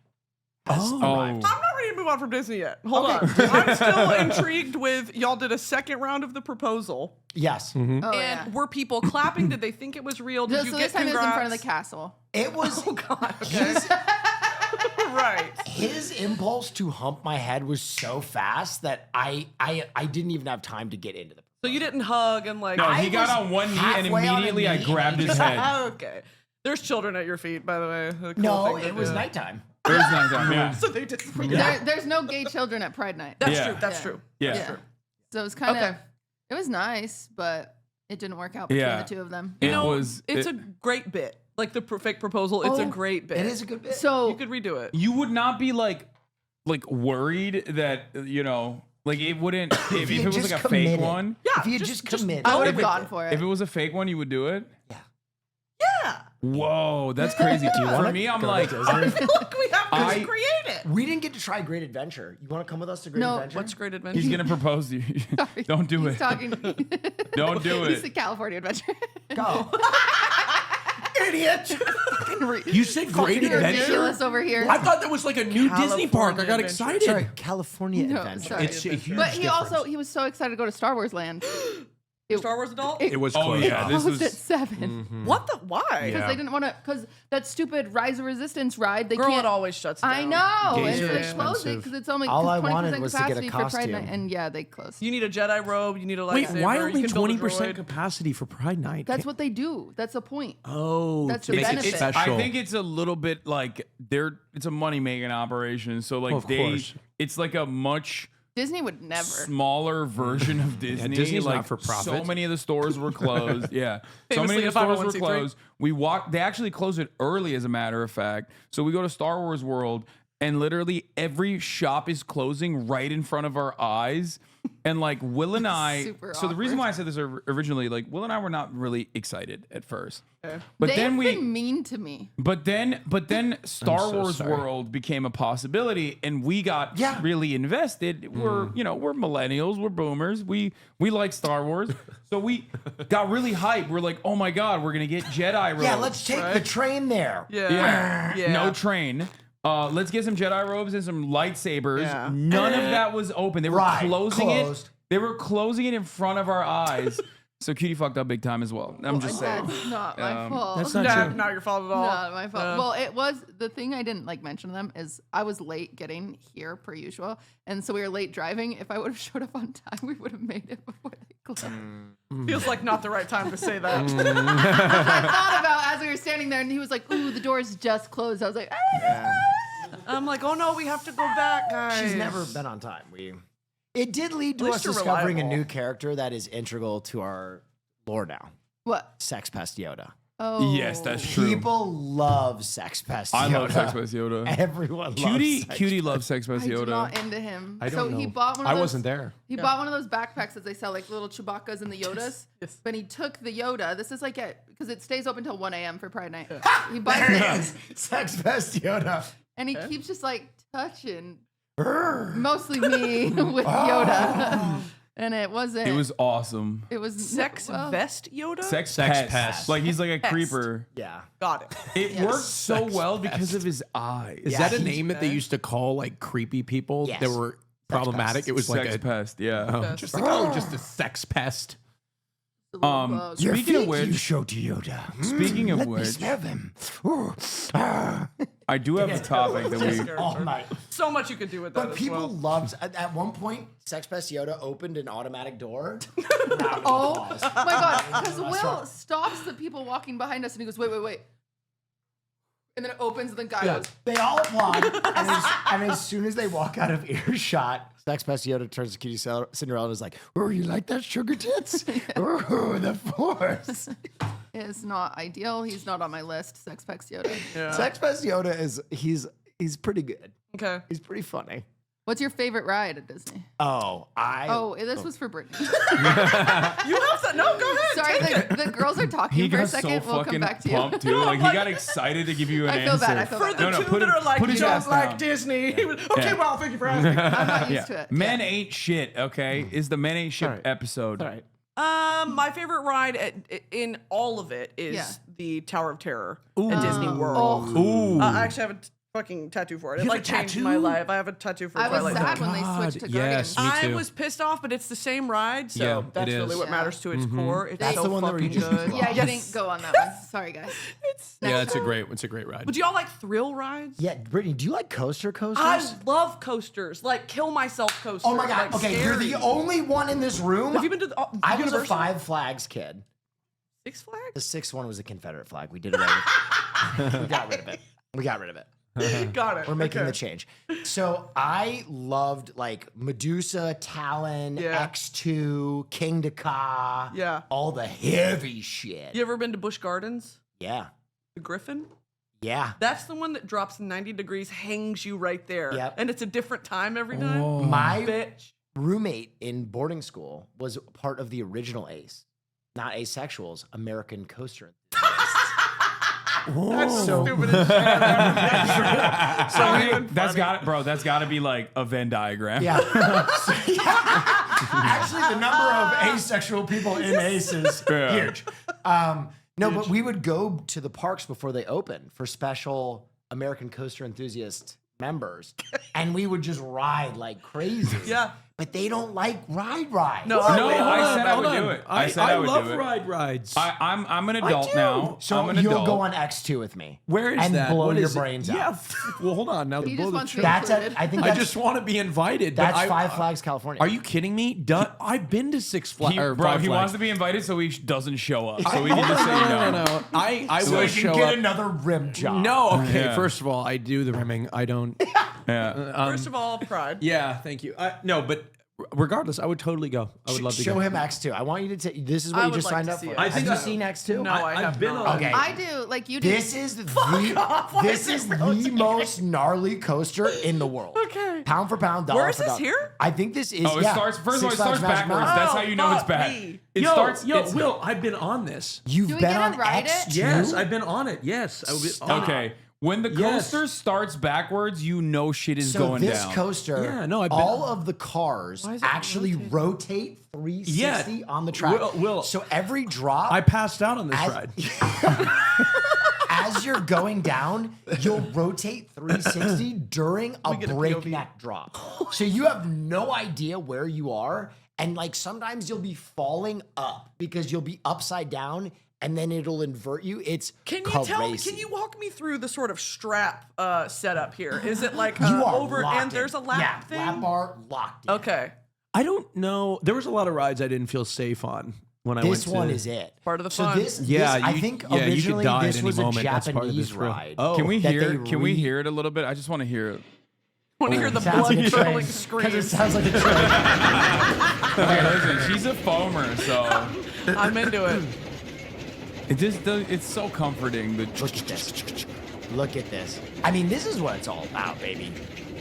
Oh, I'm not ready to move on from Disney yet. Hold on. I'm still intrigued with y'all did a second round of the proposal. Yes. Oh, And yeah. were people clapping? Did they think it was real? Did So you this get time it was in front of the congrats? castle. It was Oh God. Okay. Right. his impulse to hump my head was so fast that I didn't even have time to get into the. So you didn't hug and like. No, he I got was on one knee and halfway on a immediately I knee. grabbed his head. Okay. There's children at your feet, by the way. The cool No, thing to it was do. nighttime. There's no time. Yeah. So they did. There's no gay children at Pride Night. That's Yeah. true. That's Yeah. true. Yeah. Yeah. So it was kind of. Okay. It was nice, but it didn't work out between Yeah. the two of them. It No, was. It's a great bit. Like the fake proposal. It's a Oh, great bit. It is a good bit. So You could redo it. You would not be like worried that like it wouldn't if he it had was just like a fake committed. one. Yeah. if he had just committed. I would If have it- gone for it. If it was a fake one, you would do it. Yeah. Whoa, that's crazy. For me, I'm like, Look, we have to I- create it. we didn't get to try Great Adventure. You want to come with us to Great No, Adventure? What's Great Adventure? he's gonna propose to you. Don't do He's it. talking. Don't do He's it. the California Adventure. Go. Idiot. You said Great You're Adventure? ridiculous over here. I thought that was like a new Disney park. I got California excited. Sorry, California No, Adventure. sorry. It's a huge But he difference. also was so excited to go to Star Wars Land. Star Wars adult? It was Oh close. yeah, this Closed was. at 7 What the? Why? because Yeah. they didn't want to. Because that stupid Rise of Resistance ride, they Girl, can't. it always shuts down. I know, Gays and are so they closed it expensive. because it's only All I 20% wanted was to get a capacity for Pride costume. Night, and yeah, they closed. You need a Jedi robe. You need a Wait, lightsaber. why you only can build a 20% droid. capacity for Pride Night? That's what they do. That's the point. Oh, That's to the make it benefit. special. I think it's a little bit like it's a money making operation. So like Of course. it's like a much Disney would never. smaller version of Disney. Disney's like not for profit. So many of the stores were closed. Yeah. So Famously many of the a stores were 501c3. closed. We walked they actually closed it early as a matter of fact. So we go to Star Wars World and literally every shop is closing right in front of our eyes. And like Will and I Super so the reason awkward. why I said this originally, like Will and I were not really excited at first. But They've then been mean to me. But then Star so Wars sorry. World became a possibility, and we got Yeah. really invested. We're we're millennials, we're boomers. We like Star Wars, so we got really hyped. We're like, oh my god, we're gonna get Jedi robes. Yeah, let's take the train there. Yeah. Yeah. No train. Let's get some Jedi robes and some lightsabers. Yeah. None of that was open. They were Right, closing closed. it. They were closing it in front of our eyes. So Cutie fucked up big time as well. I'm just saying. That's not my fault. That's not Nah, true. not your fault at all. Not my fault. Well, it was the thing I didn't like mention to them is I was late getting here per usual, and so we were late driving. If I would have showed up on time, we would have made it before they closed. Feels like not the right time to say that. I thought about as we were standing there, and he was like, "Ooh, the doors just closed." I was like, "Ah." I'm like, oh no, we have to go back, guys. She's never been on time. It did lead to least us you're discovering a reliable. new character that is integral to our lore now. What? Sex Pest Yoda. Oh. Yes, that's true. People love Sex Pest Yoda. I love Sex Pest Yoda. Everyone Cutie, loves Sex Cutie loves Sex Pest I'm Yoda. not into him. I don't so he know. bought one of I those, wasn't there. He bought one of those backpacks that they sell, like little Chewbacca's and the Yodas. Yes. But he took the Yoda. This is like because it stays open till 1 a.m. for Pride Night. He buys it, Sex Pest Yoda. and he keeps just like touching, mostly me with Yoda. And it wasn't. It was awesome. It was Sex well, vest Yoda? Sex Pest. pest. Like he's like a Pest. creeper. Yeah. Got it. It worked so Sex well because of his eyes. Is Yeah, that a he's name that they used to call like creepy people Yes. that were problematic? pest. It was like Sex a pest. Yeah. just like just a sex pest. the little bug. Your Speaking of feet which- you show to Yoda. Speaking of Let me which, smell them. Ooh. Ah. I do have a topic that we. All night. So much you could do with that But as people well. loved. At one point, Sex Pest Yoda opened an automatic door. Oh my god! Because Will stops the people walking behind us and he goes, "Wait!" And then it opens and the guy goes, They all applaud, and as soon as they walk out of earshot, Sex Pest Yoda turns to Cutie Cinderella and is like, "Oh, you like that, sugar tits? Oh, the force." "It's not ideal. He's not on my list." Sex Pest Yoda. Yeah. Sex Pest Yoda is he's pretty good. Okay. He's pretty funny. What's your favorite ride at Disney? Oh, This was for Brittany. You have to. No, go ahead. Sorry, take it. the girls are talking He for a got second. so We'll come fucking back to you. pumped too. Like he got excited to give you an I feel answer. bad. I feel For bad. the No, no, two put that it- are like, put his don't ass like down. Disney. Okay, Yeah. well, thank you for asking. I'm not used to it. Men ain't shit. Okay, is the men ain't shit Alright. episode. all right. My favorite ride in all of it is Yeah. the Tower of Terror at Disney World. Oh, Ooh. I actually have a fucking tattoo for it. It You have like a changed tattoo? my life. I have a tattoo for I was Twilight sad Zone. when they switched to yes. Guardians. Me I too. was pissed off, but it's the same ride, so Yeah, that's it really is. what Yeah. matters to its core. It's That's so the one that fucking we just good. Yeah, I didn't go on that one. Sorry, guys. Yeah, it's a great ride. But do y'all like thrill rides? Yeah, Brittany, do you like coasters? I love coasters, like kill myself coasters. Oh my god. like Okay, you're the scary. only one in this room. Have you been to the I was a Universal? Five Flags kid. Six Flags? The sixth one was a Confederate flag. We did away with it. We got rid of it. We got rid of it. Got it. We're making Okay. the change. So I loved like Medusa, Talon, Yeah. X2, King Ka. Yeah. All the heavy shit. You ever been to Busch Gardens? Yeah. The Griffin? Yeah. That's the one that drops 90 degrees, hangs you right there. Yep. And it's a different time every time. My Bitch. roommate in boarding school was part of the original ACE, not asexuals, American Coaster Enthusiasts. That's So- stupid as shit. That's got it, bro. That's got to be like a Venn diagram. Yeah. Actually, the number of asexual people in ACE is Yeah. huge. No, but we would go to the parks before they open for special American Coaster Enthusiast members, and we would just ride like crazy. Yeah. But they don't like ride. No, No, I said I would do it. I said I would love do it. ride rides. I'm an adult now. So I'm an you'll adult. go on X2 with me. Where is and that? blow What your is it? brains Yeah. out. Well, hold on. Now He the just blow the wants to truth. That's included. at, I think I that's, just want to be invited. but that's I- Five Flags, California. Are you kidding me? I've been to Six Flags. He, or bro, Five he Flags. wants to be invited, so he doesn't show up. So we Hold can just say on, no. no. I so will you show can get up. another rim job. No, okay. Yeah. First of all, I do the rimming. I don't. Yeah. First of all, pride. Yeah, thank you. No, but regardless, I would totally go. I would love to Show go. him X2. I want you to take. This is what I you would just like signed to up see for. it. I Have think you I- seen X2? No, I I've have been not. on- Okay. I do, like you do. This is the most gnarly coaster in the world. Okay. Pound for pound, dollar Where is for this dollar. here? I think this is. Oh, it yeah, starts. First of all, it Six Flags starts Magic backwards. Mountain. That's how you know it's fuck bad. me. It starts. it's- Will, I've been on this. You've Do we been get on to ride it? X2. Yes, I've been on it. Yes, I was on it. Okay. When the Yes. coaster starts backwards, you know shit is So going this down. coaster, Yeah, no, I've been- all of the cars Why is it actually rotate 360 on the track. Will, so every drop, I passed out on this as, ride. as you're going down, you'll rotate 360 during a get a breakneck drop. So you have no idea where you are. And like sometimes you'll be falling up because you'll be upside down and then it'll invert you. It's Can you tell me? crazy. Can you walk me through the sort of strap setup here? Is it like You are over locked and there's a in. lap yeah, thing? lap bar locked in. Okay. I don't know. There was a lot of rides I didn't feel safe on when I went This to. one is it. Part of the so fun. I think you could originally die at this any was a moment. That's part of this Japanese thrill. ride. Oh, Can we that hear? they Can we re- hear it a little bit? I just want to hear it. Want to hear the Sounds like a train. blood-curdling Because it screams. sounds like a train. Okay, listen, she's a foamer, so I'm into it. it just does, it's so comforting. Look at this. Look at this. I mean, this is what it's all about, baby.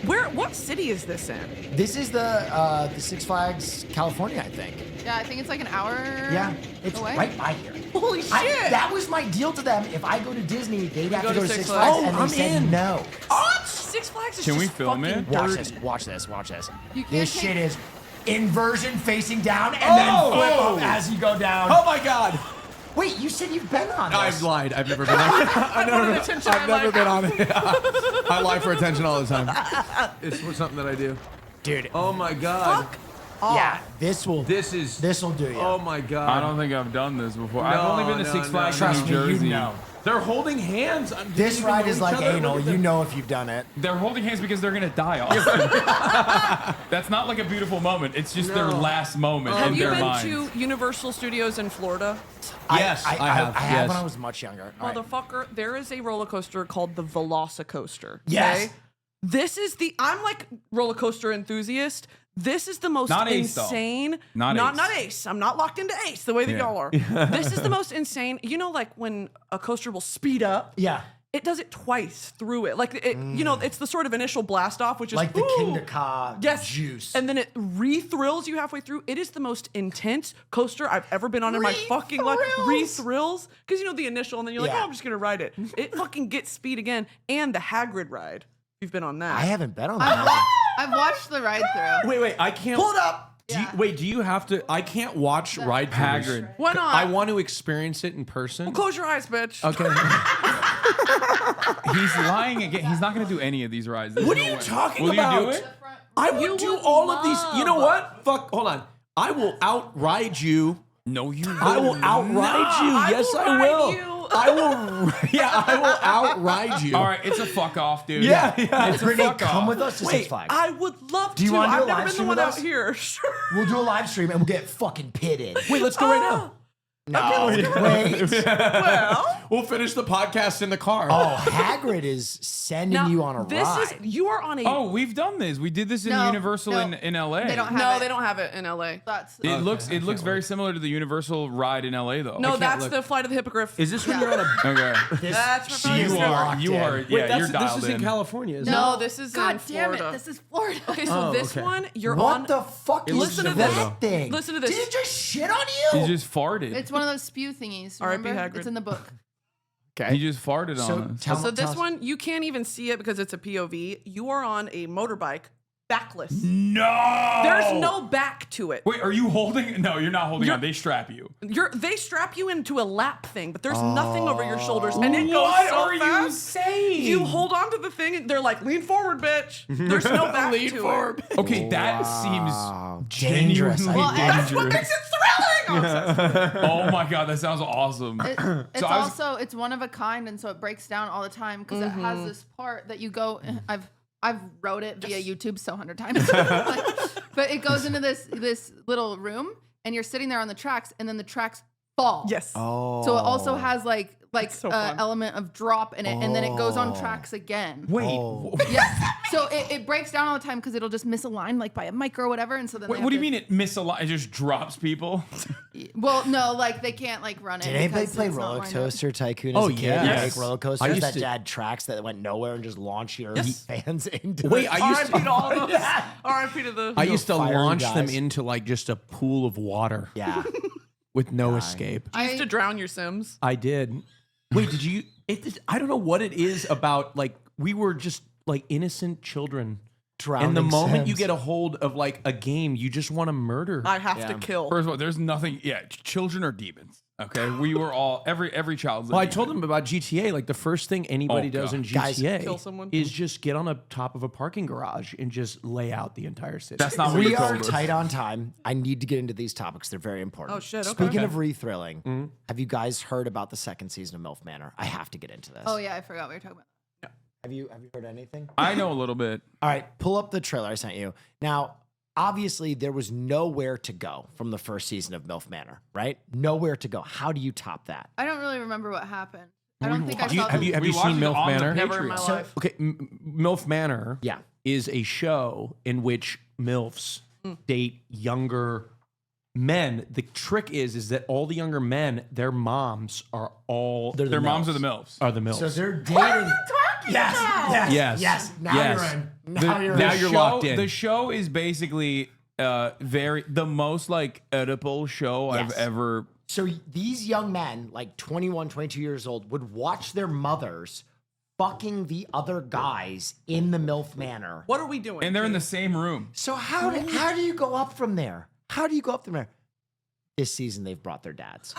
What city is this in? This is the Six Flags, California, I think. Yeah, I think it's like an hour. Yeah, it's away. right by here. Holy shit! That was my deal to them. If I go to Disney, they'd have go to go to to Six Six Flags. Flags, and I'm they said in. no. Six Flags is Can we just film fucking it? Watch dirty. this. Watch this. Watch this. You can't This take- shit is inversion facing down and then flip up as you go down. Oh my God! Wait, you said you've been on this. I've lied. I've never been on it. I wanted attention. I've never been on it. I lie for attention all the time. It's something that I do. Dude. Oh my God. Fuck. Yeah, this will This will do you. Oh my God. I don't think I've done this before. I've only been to no, Six no. Flags Trust in me, New Jersey. you know. They're holding hands. Did This you even ride know is each like other? anal. Look at You them. know if you've done it. They're holding hands because they're gonna die off. That's not like a beautiful moment. It's just their No. last moment Have in you their been minds. to Universal Studios in Florida? Yes, I have. I have Yes. when I was much younger. All right. Motherfucker, there is a roller coaster called the Velocicoaster. Yes. Okay? This is I'm like roller coaster enthusiast. This is the most Not Ace, though. insane. Not Ace. Ace. I'm not locked into Ace the way that Yeah. y'all are. This is the most insane. You know, like when a coaster will speed up. Yeah. It does it twice through it. Like it, you know, it's the sort of initial blast off, which is Like the "Ooh." King Ka Yes. juice. And then it re-thrills you halfway through. It is the most intense coaster I've ever been on in my fucking life. Re-thrills. Because you know the initial, and then you're like, Yeah. oh, I'm just gonna ride it. It fucking gets speed again. And the Hagrid ride. You've been on that. I haven't been on that. I've watched the ride through. Wait, I can't. Pull it up. Do you have to? I can't watch ride throughs. Hagrid. Why not? I want to experience it in person. Close your eyes, bitch. Okay. He's lying again. He's not gonna do any of these rides. There's What are no you way. talking Will about? you do it? I would You do would all of these. You know love. what? Fuck. Hold on. I will outride you. No, you. I will outride you. I Yes, will I ride will. you. I will. Yeah, I will outride you. All right, it's a fuck off, dude. Yeah. It's a Brittany, fuck come off. with us to Wait, Six Flags. I would love Do you to. wanna do I've a never live been the stream one with out us? here. Sure. We'll do a live stream and we'll get fucking pitted. Wait, let's go right now. No, wait. Well, We'll finish the podcast in the car. Oh, Hagrid is sending now, you on a this ride. is you are on a. Oh, we've done this. We did this in No, Universal no. in LA. They don't have no, it. they don't have it in LA. That's It looks very similar to the Universal ride in LA though. No, can't that's look. the Flight of the Hippogriff. Is this when you're on a? Okay. That's She my is phone. locked in. Yeah, Wait, you're this dialed is in in. California. Isn't No, this is God in damn Florida. it! This is Florida. Okay, so this okay. one you're what on. the fuck is Listen to that this. thing? Listen to this. Did it just shit on you? He just farted. It's one of those spew thingies. R.I.P. Remember? Hagrid. It's in the book. He just farted So on us. tell So tell this us- one you can't even see it because it's a POV. You are on a motorbike, backless. No. There's no back to it. Wait, are you holding? No, you're not holding on. They strap you. They strap you into a lap thing, but there's nothing over your shoulders, and it goes What so are you fast. saying? You hold on to the thing, and they're like, "Lean forward, bitch." There's no back to it. Okay, that Wow. seems Dangerous. genuinely Well, That's what dangerous. makes it thrilling. Oh my god, that sounds awesome. It's I was- also it's one of a kind, and so it breaks down all the time because it has this part that you go. I've wrote it via YouTube so 100 times, but it goes into this little room, and you're sitting there on the tracks, and then the tracks fall. Yes. Oh. So it also has like so fun. element of drop in it, and then it goes on tracks again. Wait, Yeah. So it breaks down all the time because it'll just misalign like by a mic or whatever, and so then wait, they what do have you mean it misaligns? It just drops people? Well, no, like they can't like run it. Did anybody because play it's not Roller lined up. Coaster Tycoon Oh, as a kid? yes. Make roller I coasters used that to- had tracks that went nowhere and just launch your Yes. fans into Wait, it. I used R.I.P. to all to. of those. R.I.P. to the. I used to fiery launch them guys. into like just a pool of water Yeah. with no escape. I used to drown your Sims. I did. Wait, did you? I don't know what it is about. Like we were just like innocent children. Drowning And the moment you Sims. get a hold of like a game, you just want to murder. I have Yeah. to kill. First of all, there's nothing. Yeah, children are demons. Okay, we were all every child's. Well, I told them about GTA. Like the first thing anybody Oh, does in God. Guys, GTA kill someone? is just get on the top of a parking garage and just lay out the entire city. That's not what We you are told us. tight on time. I need to get into these topics. They're very important. Oh, shit, okay. Speaking Okay. of re-thrilling, Mm-hmm. have you guys heard about the second season of MILF Manor? I have to get into this. Oh yeah, I forgot what you're talking about. Have you heard anything? I know a little bit. All right, pull up the trailer I sent you. Now, obviously there was nowhere to go from the first season of MILF Manor, right? Nowhere to go. How do you top that? I don't really remember what happened. I don't think I Have you, saw have the- you, have We you watched seen it MILF on the Manor? Never in my Patreon. life. Okay, MILF Manor Yeah. is a show in which MILFs date younger men. The trick is that all the younger men, their moms are all Their moms are the MILFs. are the MILFs. So they're dating. Yes. Now Yes. you're in. Now you're now in. you're locked in. The show is basically the most like Oedipal show I've Yes. ever. So these young men, like 21, 22 years old, would watch their mothers fucking the other guys in the MILF Manor. What are we doing? And they're in the Keith? same room. So how do you go up from there? How do you go up from there? This season they've brought their dads.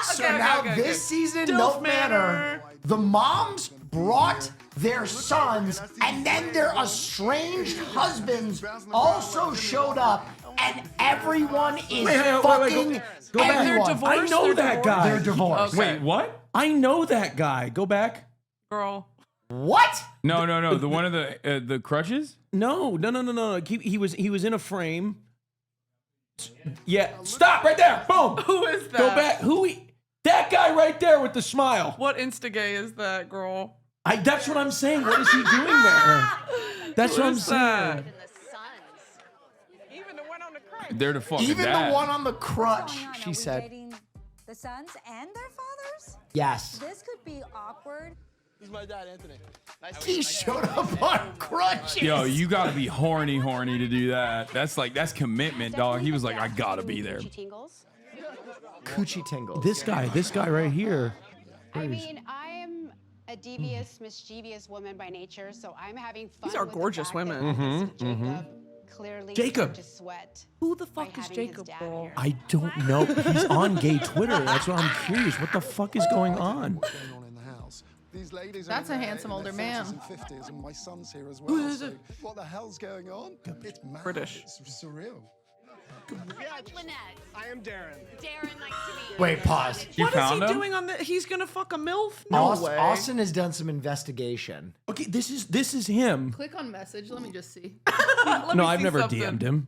So Okay, now okay. this season, Dilf MILF Manor, the moms brought their sons, and then their estranged husbands also showed up, and everyone is fucking Go back. And they're everyone. divorced? I know They're that divorced? guy. They're divorced. Okay. Wait, what? I know that guy. Go back. Girl. What? No. The one of the crutches. No. He was in a frame. Yeah. Stop right there. Boom. Who is that? Go back. That guy right there with the smile. What insta-gay is that, girl? That's what I'm saying. What is he doing there? That's what I'm is that? saying. Even the one on the crutch. They're the fucking Even dad. the one on the crutch, What's going on? she Are we said. dating the sons and their fathers? Yes. This could be awkward. This is my dad, Anthony. Nice He showed up on crutches. Yo, you gotta be horny to do that. That's commitment, dog. He was like, I gotta be there. Coochie tingles. This guy right here. I mean, I am a devious, mischievous woman by nature, so I'm having fun. These are with the gorgeous fact women. that Jacob clearly Jacob. started to sweat. Who the by fuck is having his Jacob, dad girl? here. I don't know. He's on gay Twitter. That's what I'm curious. What the fuck is going on? What's going on in the house? These ladies are That's in a their- handsome in their older man. 40s and 50s, and my son's here as well. So what the hell's going on? It's mad. British. It's surreal. I am Darren. Darren, nice to meet you. Wait, pause. You What is found he him? doing on the? He's gonna fuck a milf? No way. Austin has done some investigation. Okay, this is him. Click on message. Let me just see. Let No, me I've see never something. DM'd him.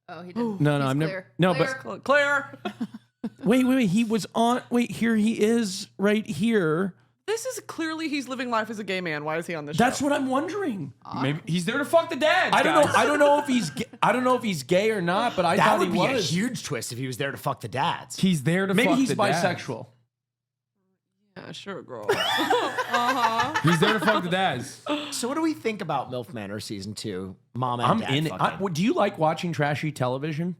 Oh, he did. No, He's I've never. clear. No, Clear. but Claire. wait. He was on. Wait, here he is, right here. This is clearly he's living life as a gay man. Why is he on this That's show? what I'm wondering. Maybe he's there to fuck the dads. I don't know. guys. I don't know if he's. I don't know if he's gay or not. But I That thought would he be a was. huge twist if he was there to fuck the dads. He's there to Maybe fuck he's the dads. bisexual. Yeah, sure, girl. He's there to fuck the dads. So what do we think about MILF Manor season 2? Mom and I'm dad in it. fucking. Do you like watching trashy television?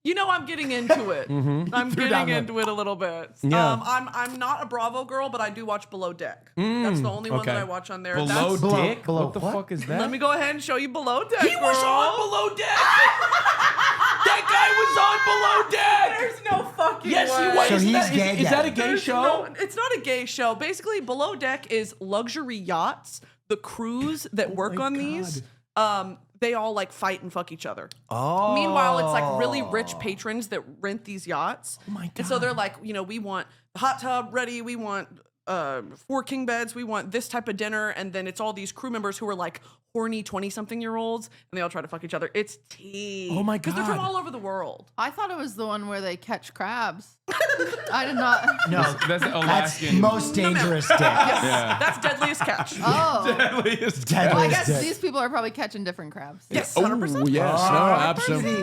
You know, I'm getting into it. I'm Threw getting down the- into it a little bit. Yeah. I'm not a Bravo girl, but I do watch Below Deck. That's the only one okay. that I watch on there. Below That's, Below- dick? below what the what? fuck is that? let me go ahead and show you Below Deck. He was on Below Deck. That guy was on Below Deck. There's no fucking Yes, way. he was. So Isn't he's that- gay Is that a then. gay There's show? no- it's not a gay show. Basically, Below Deck is luxury yachts. The crews that work my on God. these, they all like fight and fuck each other. Oh. Meanwhile, it's like really rich patrons that rent these yachts. Oh my And so they're like, you know, we want the hot tub ready. We want 4 king beds. We want this type of dinner. And then it's all these crew members who are like horny 20-something-year-olds, and they all try to fuck each other. It's tea. Oh my Because they're from God. all over the world. I thought it was the one where they catch crabs. I did not. No, That's that's Alaskan. most dangerous dick. Yeah. That's deadliest catch. Oh. Deadliest Well, I guess dick. these people are probably catching different crabs. Yes, Oh 100%. yes, no, absolutely.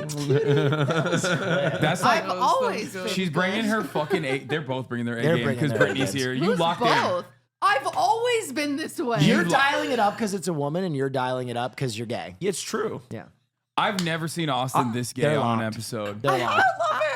That's like I've always been she's bringing her fucking A. They're both bringing their A They're game bringing because their Brittany's A games. here. You Who's locked both? I've always been this way. You're dialing it up because it's a woman, and you're dialing it up because you're gay. It's true. Yeah. in. I've never seen Austin this gay they're on an locked. episode. They're locked.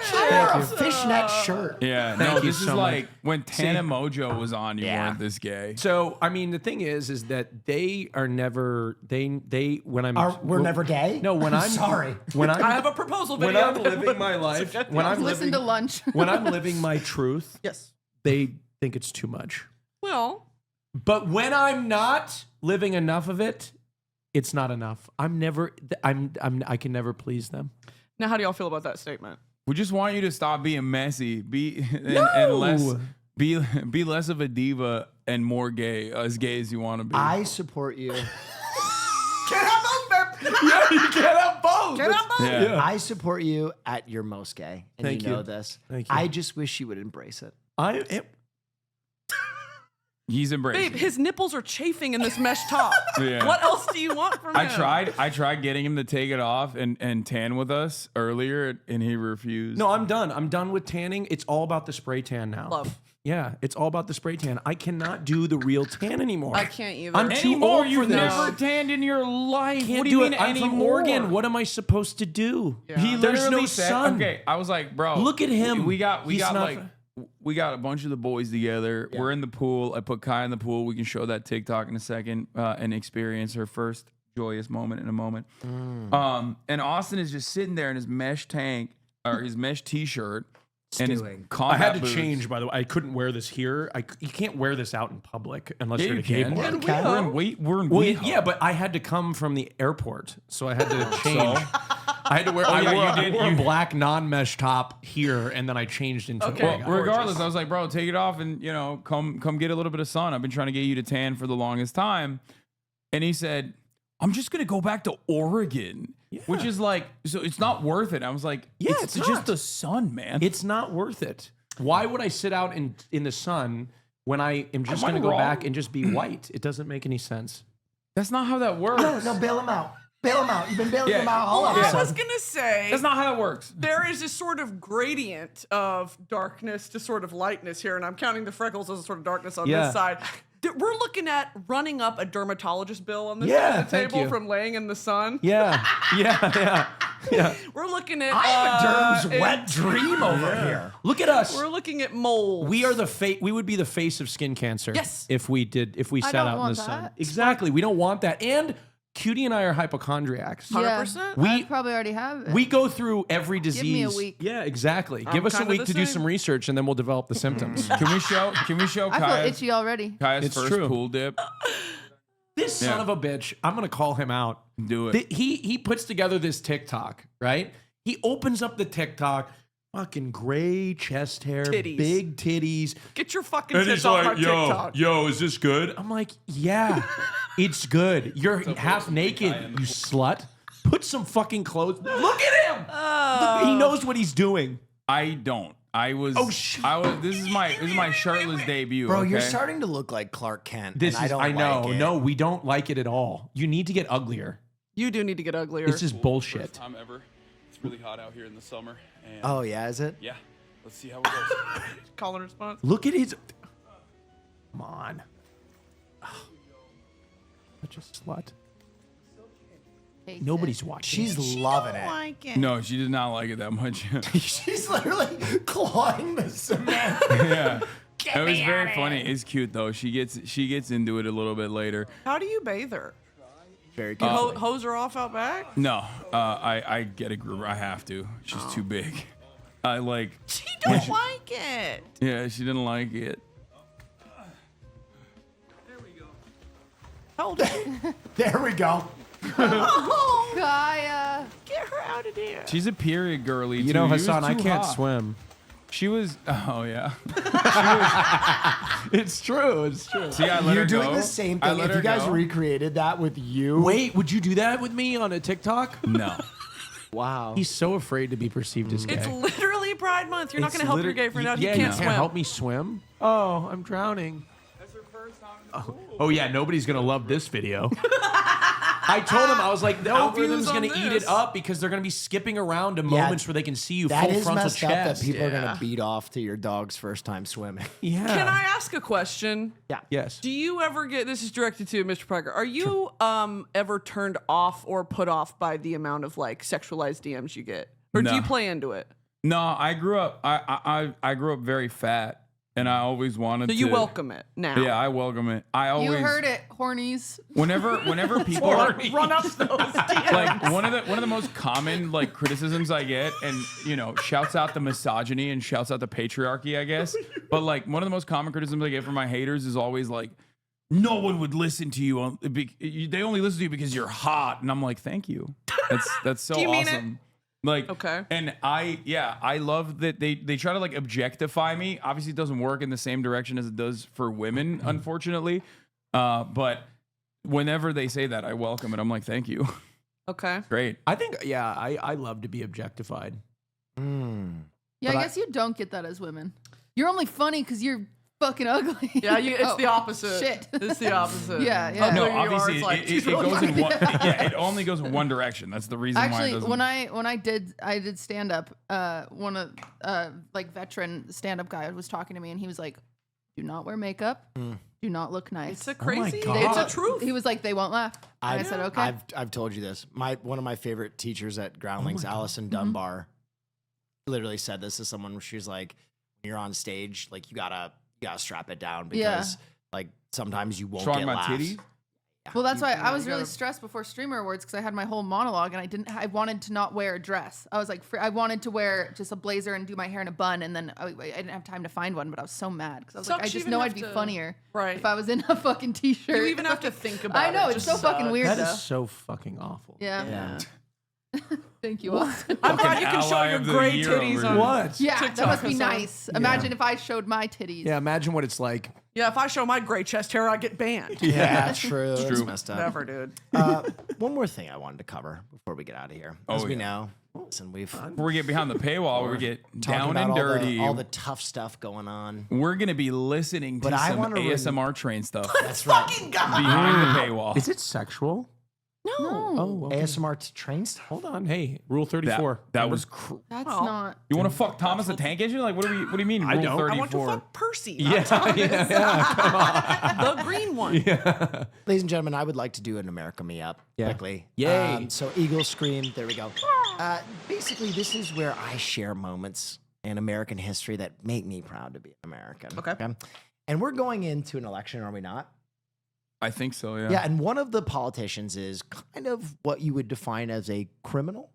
Thank A fishnet shirt. Yeah, Thank no, you this is so much. like when Tana Mojo was on, you Yeah. weren't this gay. So I mean, the thing is that they are never they when I'm We're never gay? No, when I'm Sorry. when I'm I have a proposal when video. I'm living my life when I'm Listen living to lunch. when I'm living my truth, Yes. they think it's too much. Well, But when I'm not living enough of it, it's not enough. I can never please them. now how do y'all feel about that statement? We just want you to stop being messy. And No! less be less of a diva and more gay as you want to be. I support you. Yeah, you can't have both. both. Get on both. Yeah. I support you at your most gay, and Thank you know you. this. Thank you. I just wish you would embrace it. He's embracing. Babe, his nipples are chafing in this mesh top. Yeah. What else do you want from him? I tried getting him to take it off and tan with us earlier, and he refused. No, I'm done. I'm done with tanning. It's all about the spray tan now. Love. Yeah, it's all about the spray tan. I cannot do the real tan anymore. I can't either. I'm too Anymore, old for you've this. never tanned in your life. Can't What do you mean I'm from anymore? Oregon. What am I supposed to do? He There's literally no said, sun. okay, I was like, bro, Look at him. We got He's not- like we got a bunch of the boys together. We're in the pool. I put Kai in the pool. We can show that TikTok in a second and experience her first joyous moment in a moment. And Austin is just sitting there in his mesh tank or his mesh t-shirt and his Stewing. I combat had to boots. change, by the way. I couldn't wear this here. You can't wear this out in public unless Yeah, you're you at a gay can. bar. And We're in Well, WeHo. yeah, but I had to come from the airport, so I had to change. So? I had to wear. Oh, I yeah, wore, you I did. wore a You- black non-mesh top here, and then I changed into. Okay. a Well, big- regardless, I was like, bro, take it off and come get a little bit of sun. I've been trying to get you to tan for the longest time. And he said, I'm just gonna go back to Oregon. Which is like, so it's not worth it. I was like, Yeah, it's it's just not. the sun, man. It's not worth it. Why would I sit out in the sun when I am just Am I going to go wrong? back and just be white? It doesn't make any sense. That's not how that works. No, bail him out. Bail him out. You've been bailing Yeah. him out all I episode. was gonna say That's not how that works. there is this sort of gradient of darkness to sort of lightness here, and I'm counting the freckles as a sort of darkness on Yeah. this side. We're looking at running up a dermatologist bill on this Yeah, side of the thank table you. from laying in the sun. Yeah, yeah. We're looking at I am a Derm's and wet dream over here. Look at us. We're looking at moles. We are we would be the face of skin cancer. Yes. If we sat don't out in the want sun. that. Exactly. We don't want that. And Cutie and I are hypochondriacs. 100%. We- I probably already have it. We go through every disease. me a week. Yeah, exactly. Give us a kinda week the to do same. some research, and then we'll develop the symptoms. Can we show I feel Kaya's, itchy already. Kaya's It's first true. pool dip? This son Yeah. of a bitch, I'm gonna call him out. Do it. He puts together this TikTok, right? He opens up the TikTok, fucking gray chest hair, Titties. big titties. Get your fucking tits off our TikTok. yo, is this good? I'm like, yeah, it's good. You're half naked, you slut. Put some fucking clothes. Look at him. Look, he knows what he's doing. I don't. I was. Oh, shit. This is my shirtless debut. Bro, okay? you're starting to look like Clark Kent. This and is, I I don't know. like it. No, we don't like it at all. You need to get uglier. You do need to get uglier. This is bullshit. time ever. It's really hot out here in the summer. And Oh, yeah, is it? yeah, let's see how it goes. Call and response. Look at his. Come on. Such a slut. Hates Nobody's watching. She's loving it. No, she did not like it that much. She's literally clawing the cement. Yeah. It was very funny. It's cute though. She gets into it a little bit later. How do you bathe her? Very You good. hose her off out back? No, I get a group. I have to. She's too big. I like. She don't like it. Yeah, she didn't like it. Hold it. There we go. Oh, Gaia. get her out of there. She's a period girly. You too. know, He was Hassan, I too can't hot. swim. She was. Oh yeah. It's true. It's true. See, I let You're her doing go. the same I thing. let If you her guys go. recreated that with you. Wait, would you do that with me on a TikTok? No. Wow. He's so afraid to be perceived as gay. It's literally Pride Month. You're not It's going to help your liter- gay friend out. Yeah, He can't you swim. help me swim. Oh, I'm drowning. Oh yeah, nobody's gonna love this video. I told him, I was like, the No algorithm's views on gonna eat this. it up because they're gonna be skipping around to moments where they can see you That full is frontal messed up that chest. people are Yeah. going to beat off to your dog's first time swimming. Yeah. Can I ask a question? Yes. Do you ever get this is directed to Mr. Parker? Are you ever turned off or put off by the amount of like sexualized DMs you get? Or do No. you play into it? No, I grew up. I grew up very fat, and I always wanted So to. you welcome it now. Yeah, I welcome it. I always. You heard it, hornies. Whenever people Run up those DMs. like one of the most common like criticisms I get, and shouts out the misogyny and shouts out the patriarchy, I guess. But like one of the most common criticisms I get from my haters is always like, no one would listen to you. They only listen to you because you're hot, and I'm like, thank you. That's so Do you mean it? awesome. Like, Okay. And I love that they try to like objectify me. Obviously, it doesn't work in the same direction as it does for women, unfortunately. But whenever they say that, I welcome it. I'm like, thank you. Okay. Great. I think, I love to be objectified. Yeah, I guess you don't get that as women. You're only funny because you're fucking ugly. Yeah, it's the opposite. Shit. It's the opposite. Yeah. No, Ugly you are, obviously it's like, it she's really goes in funny. one. Yeah, it only goes in one direction. That's the reason why it Actually, doesn't. when I did stand up, one of like veteran stand up guy was talking to me, and he was like, "Do not wear makeup. Do not look nice." It's a crazy. God. It's a truth. He was like, "They won't laugh." And I said, "Okay." I've told you this. One of my favorite teachers at Groundlings, Allison Dunbar, literally said this to someone where she's like, when you're on stage, like you gotta strap it down because like sometimes you won't Talking get about laughs. titties? Well, that's why I was you really gotta- stressed before Streamer Awards because I had my whole monologue and I wanted to not wear a dress. I was like, I wanted to wear just a blazer and do my hair in a bun, and then I didn't have time to find one, but I was so mad because I was like, I Sucks you just even know have I'd be to- funnier Right. if I was in a fucking t-shirt. You even have to think about it. I know, It it's just so fucking sucks. weird That though. is so fucking awful. Yeah. Thank you, Austin. I'm glad you can show ally your of the great year titties over on. here. What? Yeah, that TikTok must be or something. nice. Imagine if I showed my titties. Yeah, imagine what it's like. Yeah, if I show my gray chest hair, I get banned. Yeah, true. That's true. messed up. Never, dude. One more thing I wanted to cover before we get out of here. As we know, listen, we've Before we get behind the paywall, we get talked down about and dirty. all the tough stuff going on. We're gonna be listening to But I some wanna ASMR train stuff That's right. behind the paywall. Is it sexual? No, Oh, okay. ASMR train stuff. Hold on. Hey, Rule 34. That was. that's Well, not. You want to fuck Thomas the Tank Engine? Like, what do you mean? I Rule don't. 34. I want to fuck Percy. Yeah, come on. The green one. Ladies and gentlemen, I would like to do an America Me Up quickly. Yay. So Eagle Scream, there we go. Basically, this is where I share moments in American history that make me proud to be an American. Okay. And we're going into an election, are we not? I think so. Yeah. Yeah, and one of the politicians is kind of what you would define as a criminal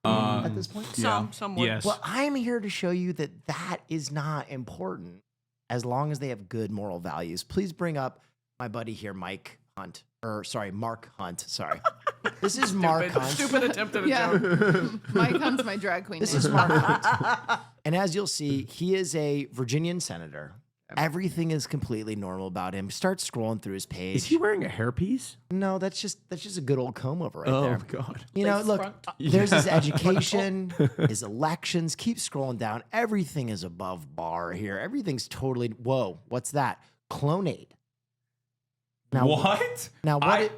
at this point. Some would. Yes. Well, I'm here to show you that that is not important as long as they have good moral values. Please bring up my buddy here, Mark Hunt. Sorry. This is Mark Hunt. Stupid attempt at a Yeah. joke. Mike Hunt's my drag queen. This name. is Mark Hunt. And as you'll see, he is a Virginian senator. Everything is completely normal about him. Start scrolling through his page. Is he wearing a hairpiece? No, that's just a good old comb over right Oh, there. God. You know, Face look, front. there's his education, his elections. Keep scrolling down. Everything is above bar here. Everything's totally. Whoa, what's that? Clonaid. Now What? Now what?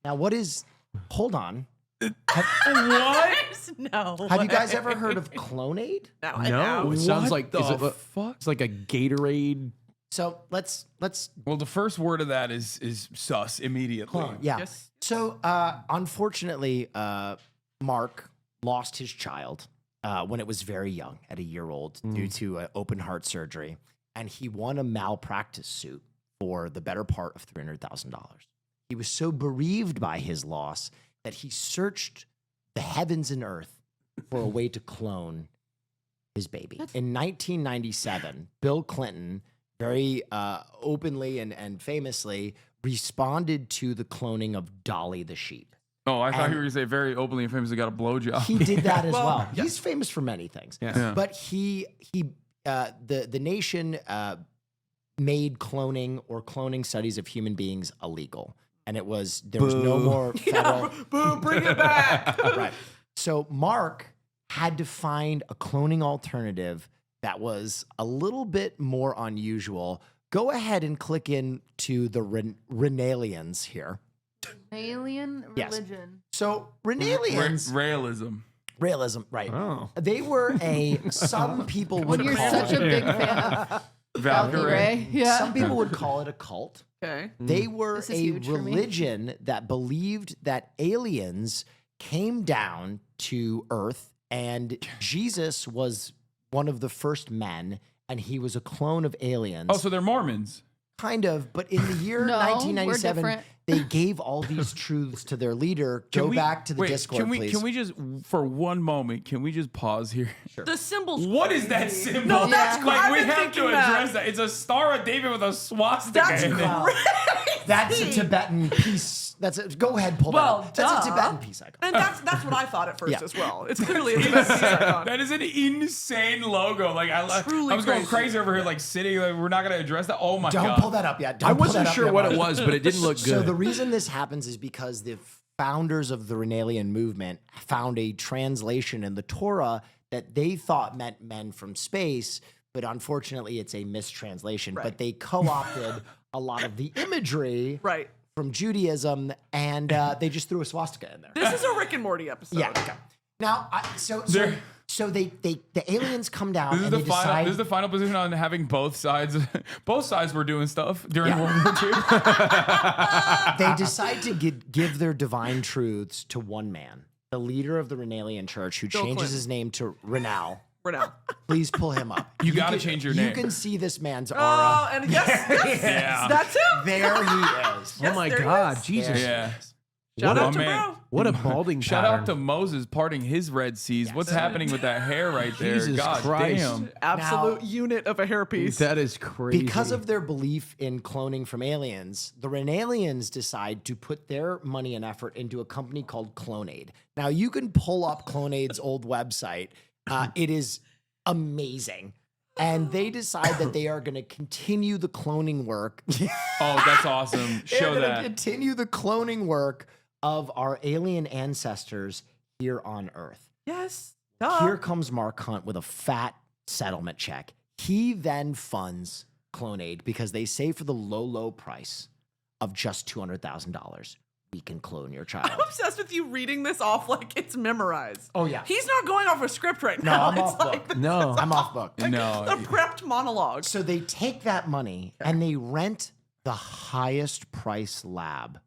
Now what is? Hold on. What? No. Have you guys ever heard of Clonaid? No, it sounds like the it's fuck? like a Gatorade. So let's. Well, the first word of that is sus immediately. Yeah. Yes. So unfortunately, Mark lost his child when it was very young, at a year old, due to open heart surgery, and he won a malpractice suit for the better part of $300,000. He was so bereaved by his loss that he searched the heavens and earth for a way to clone his baby. In 1997, Bill Clinton very openly and famously responded to the cloning of Dolly the sheep. Oh, I thought And- you were going to say very openly and famously got a blowjob. He did that as Well, well. He's famous for many things. Yeah. But the nation made cloning studies of human beings illegal. And there was no more federal. Boo, bring it back. Right. So Mark had to find a cloning alternative that was a little bit more unusual. Go ahead and click into the Raelisms here. Alien Yes. religion. So Raelisms, Raelism. right? Oh. They were some people would When you're call such a it, big fan of Valkyrie. Valkyrie. Yeah. some people would call it a cult. Okay. They were This is a huge for me. religion that believed that aliens came down to Earth and Jesus was one of the first men and he was a clone of aliens. Oh, so they're Mormons. Kind of, but in the year No, we're 1997, different. they gave all these truths to their leader. Go back to the Discord, please. Can we just, for one moment, can we just pause here? The symbols. What is that symbol? No, that's like I've we been have to thinking address that. that. It's a Star of David with a swastika. That's in it. great. That's a Tibetan peace. Go ahead, pull that Well, up. That's a duh. Tibetan peace icon. And that's what I thought at first Yeah. as well. It's clearly a Tibetan peace icon. That is an insane logo. Like I Truly was going crazy. crazy over here, like sitting. Like, we're not going to address that. Oh my Don't god! pull that up yet. Don't I pull wasn't that up sure yet, what Mark. it was, but it didn't look good. So the reason this happens is because the founders of the Raelism movement found a translation in the Torah that they thought meant men from space, but unfortunately it's a mistranslation. Right. But they co-opted a lot of the imagery Right. from Judaism, and they just threw a swastika in there. This is a Rick and Morty episode. Yeah. Okay. Now, the aliens come down This is and the they final. decide. This is the final position on having both sides. Both sides were doing stuff during World War II. They decide to give their divine truths to one man, the leader of the Raelism Church, who Bill changes Clinton. his name to Renal. Renal. Please pull him up. You gotta can- change your You name. can see this man's Oh, aura. and yes, Yeah. that's him. There he is. Oh my there he God, is. Jesus! Yeah. Shout What out a to man. bro. What a balding Shout pattern. out to Moses parting his Red Seas. What's happening with that hair right there? Jesus God Christ. damn. Absolute unit of a hairpiece. That is crazy. Because of their belief in cloning from aliens, the Raelisms decide to put their money and effort into a company called Clonaid. Now, you can pull up Clonaid's old website. It is amazing. And they decide that they are going to continue the cloning work. Oh, that's awesome. They're Show going to that. continue the cloning work of our alien ancestors here on Earth. Yes. Here comes Mark Hunt with a fat settlement check. He then funds Clonaid because they say for the low price of just $200,000, we can clone your child. I'm obsessed with you reading this off like it's memorized. Oh, yeah. He's not going off a script right No, now. I'm it's off like book. no, I'm off book. No. the prepped monologue. So they take that money and they rent the highest price lab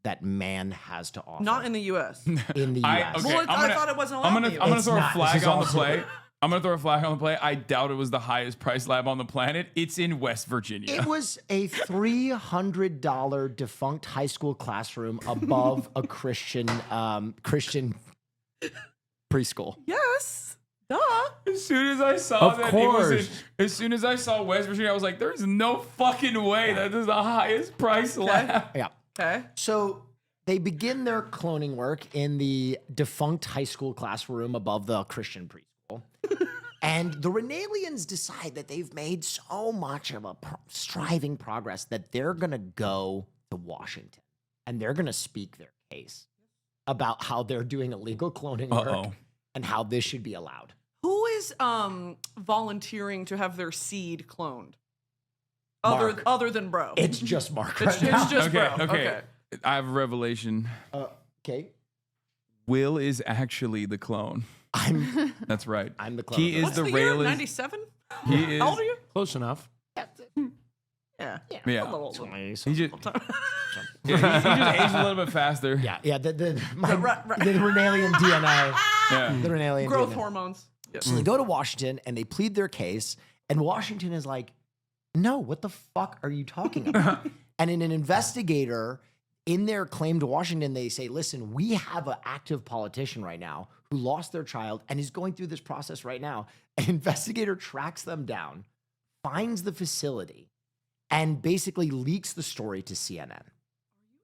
that man has to offer. Not in the U.S. in the US. Well, I thought it wasn't allowed I'm in gonna, the I'm gonna US. throw It's a not. flag This is on the also- play. I'm gonna throw a flag on the play. I doubt it was the highest priced lab on the planet. It's in West Virginia. It was a $300 defunct high school classroom above a Christian preschool. Yes. Duh. As soon as I saw Of that, it was course. as soon as I saw West Virginia, I was like, "There's no fucking way that is the highest price lab." Yeah. Okay. So they begin their cloning work in the defunct high school classroom above the Christian preschool. And the Raelisms decide that they've made so much of a striving progress that they're going to go to Washington and they're going to speak their case about how they're doing illegal cloning work Uh-oh. and how this should be allowed. Who is volunteering to have their seed cloned? Mark. Other than bro. It's just Mark It's right now. just Okay, bro. okay. I have a revelation. Okay. Will is actually the clone. I'm That's right. I'm the clone. He is What's the the year? Raelism. 97? He is. How old are you? close enough. Yeah. Yeah. A little older. He just, he just aged a little bit faster. Yeah, the right. Raelism DNA. Yeah. The Raelism Growth DNA. hormones. Yes. So they go to Washington and they plead their case, and Washington is like, no, what the fuck are you talking about? And in an investigator, in their claim to Washington, they say, listen, we have an active politician right now who lost their child and is going through this process right now. An investigator tracks them down, finds the facility, and basically leaks the story to CNN.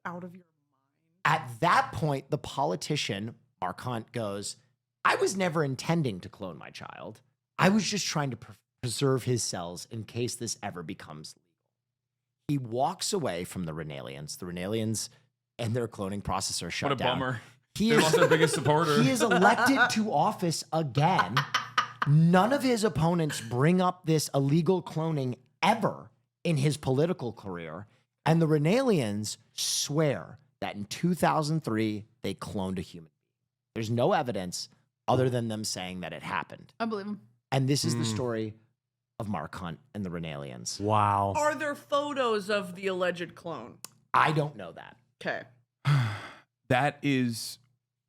Out of your At that point, the politician, Mark Hunt, goes, I was never intending to clone my child. I was just trying to preserve his cells in case this ever becomes legal. He walks away from the Raelisms. The Raelisms and their cloning process are shut What a down. bummer. He They is, lost their biggest supporter. he is elected to office again. None of his opponents bring up this illegal cloning ever in his political career. And the Raelisms swear that in 2003, they cloned a human being. There's no evidence other than them saying that it happened. I believe him. And this is the story of Mark Hunt and the Raelisms. Wow. Are there photos of the alleged clone? I don't know that. Okay. That is.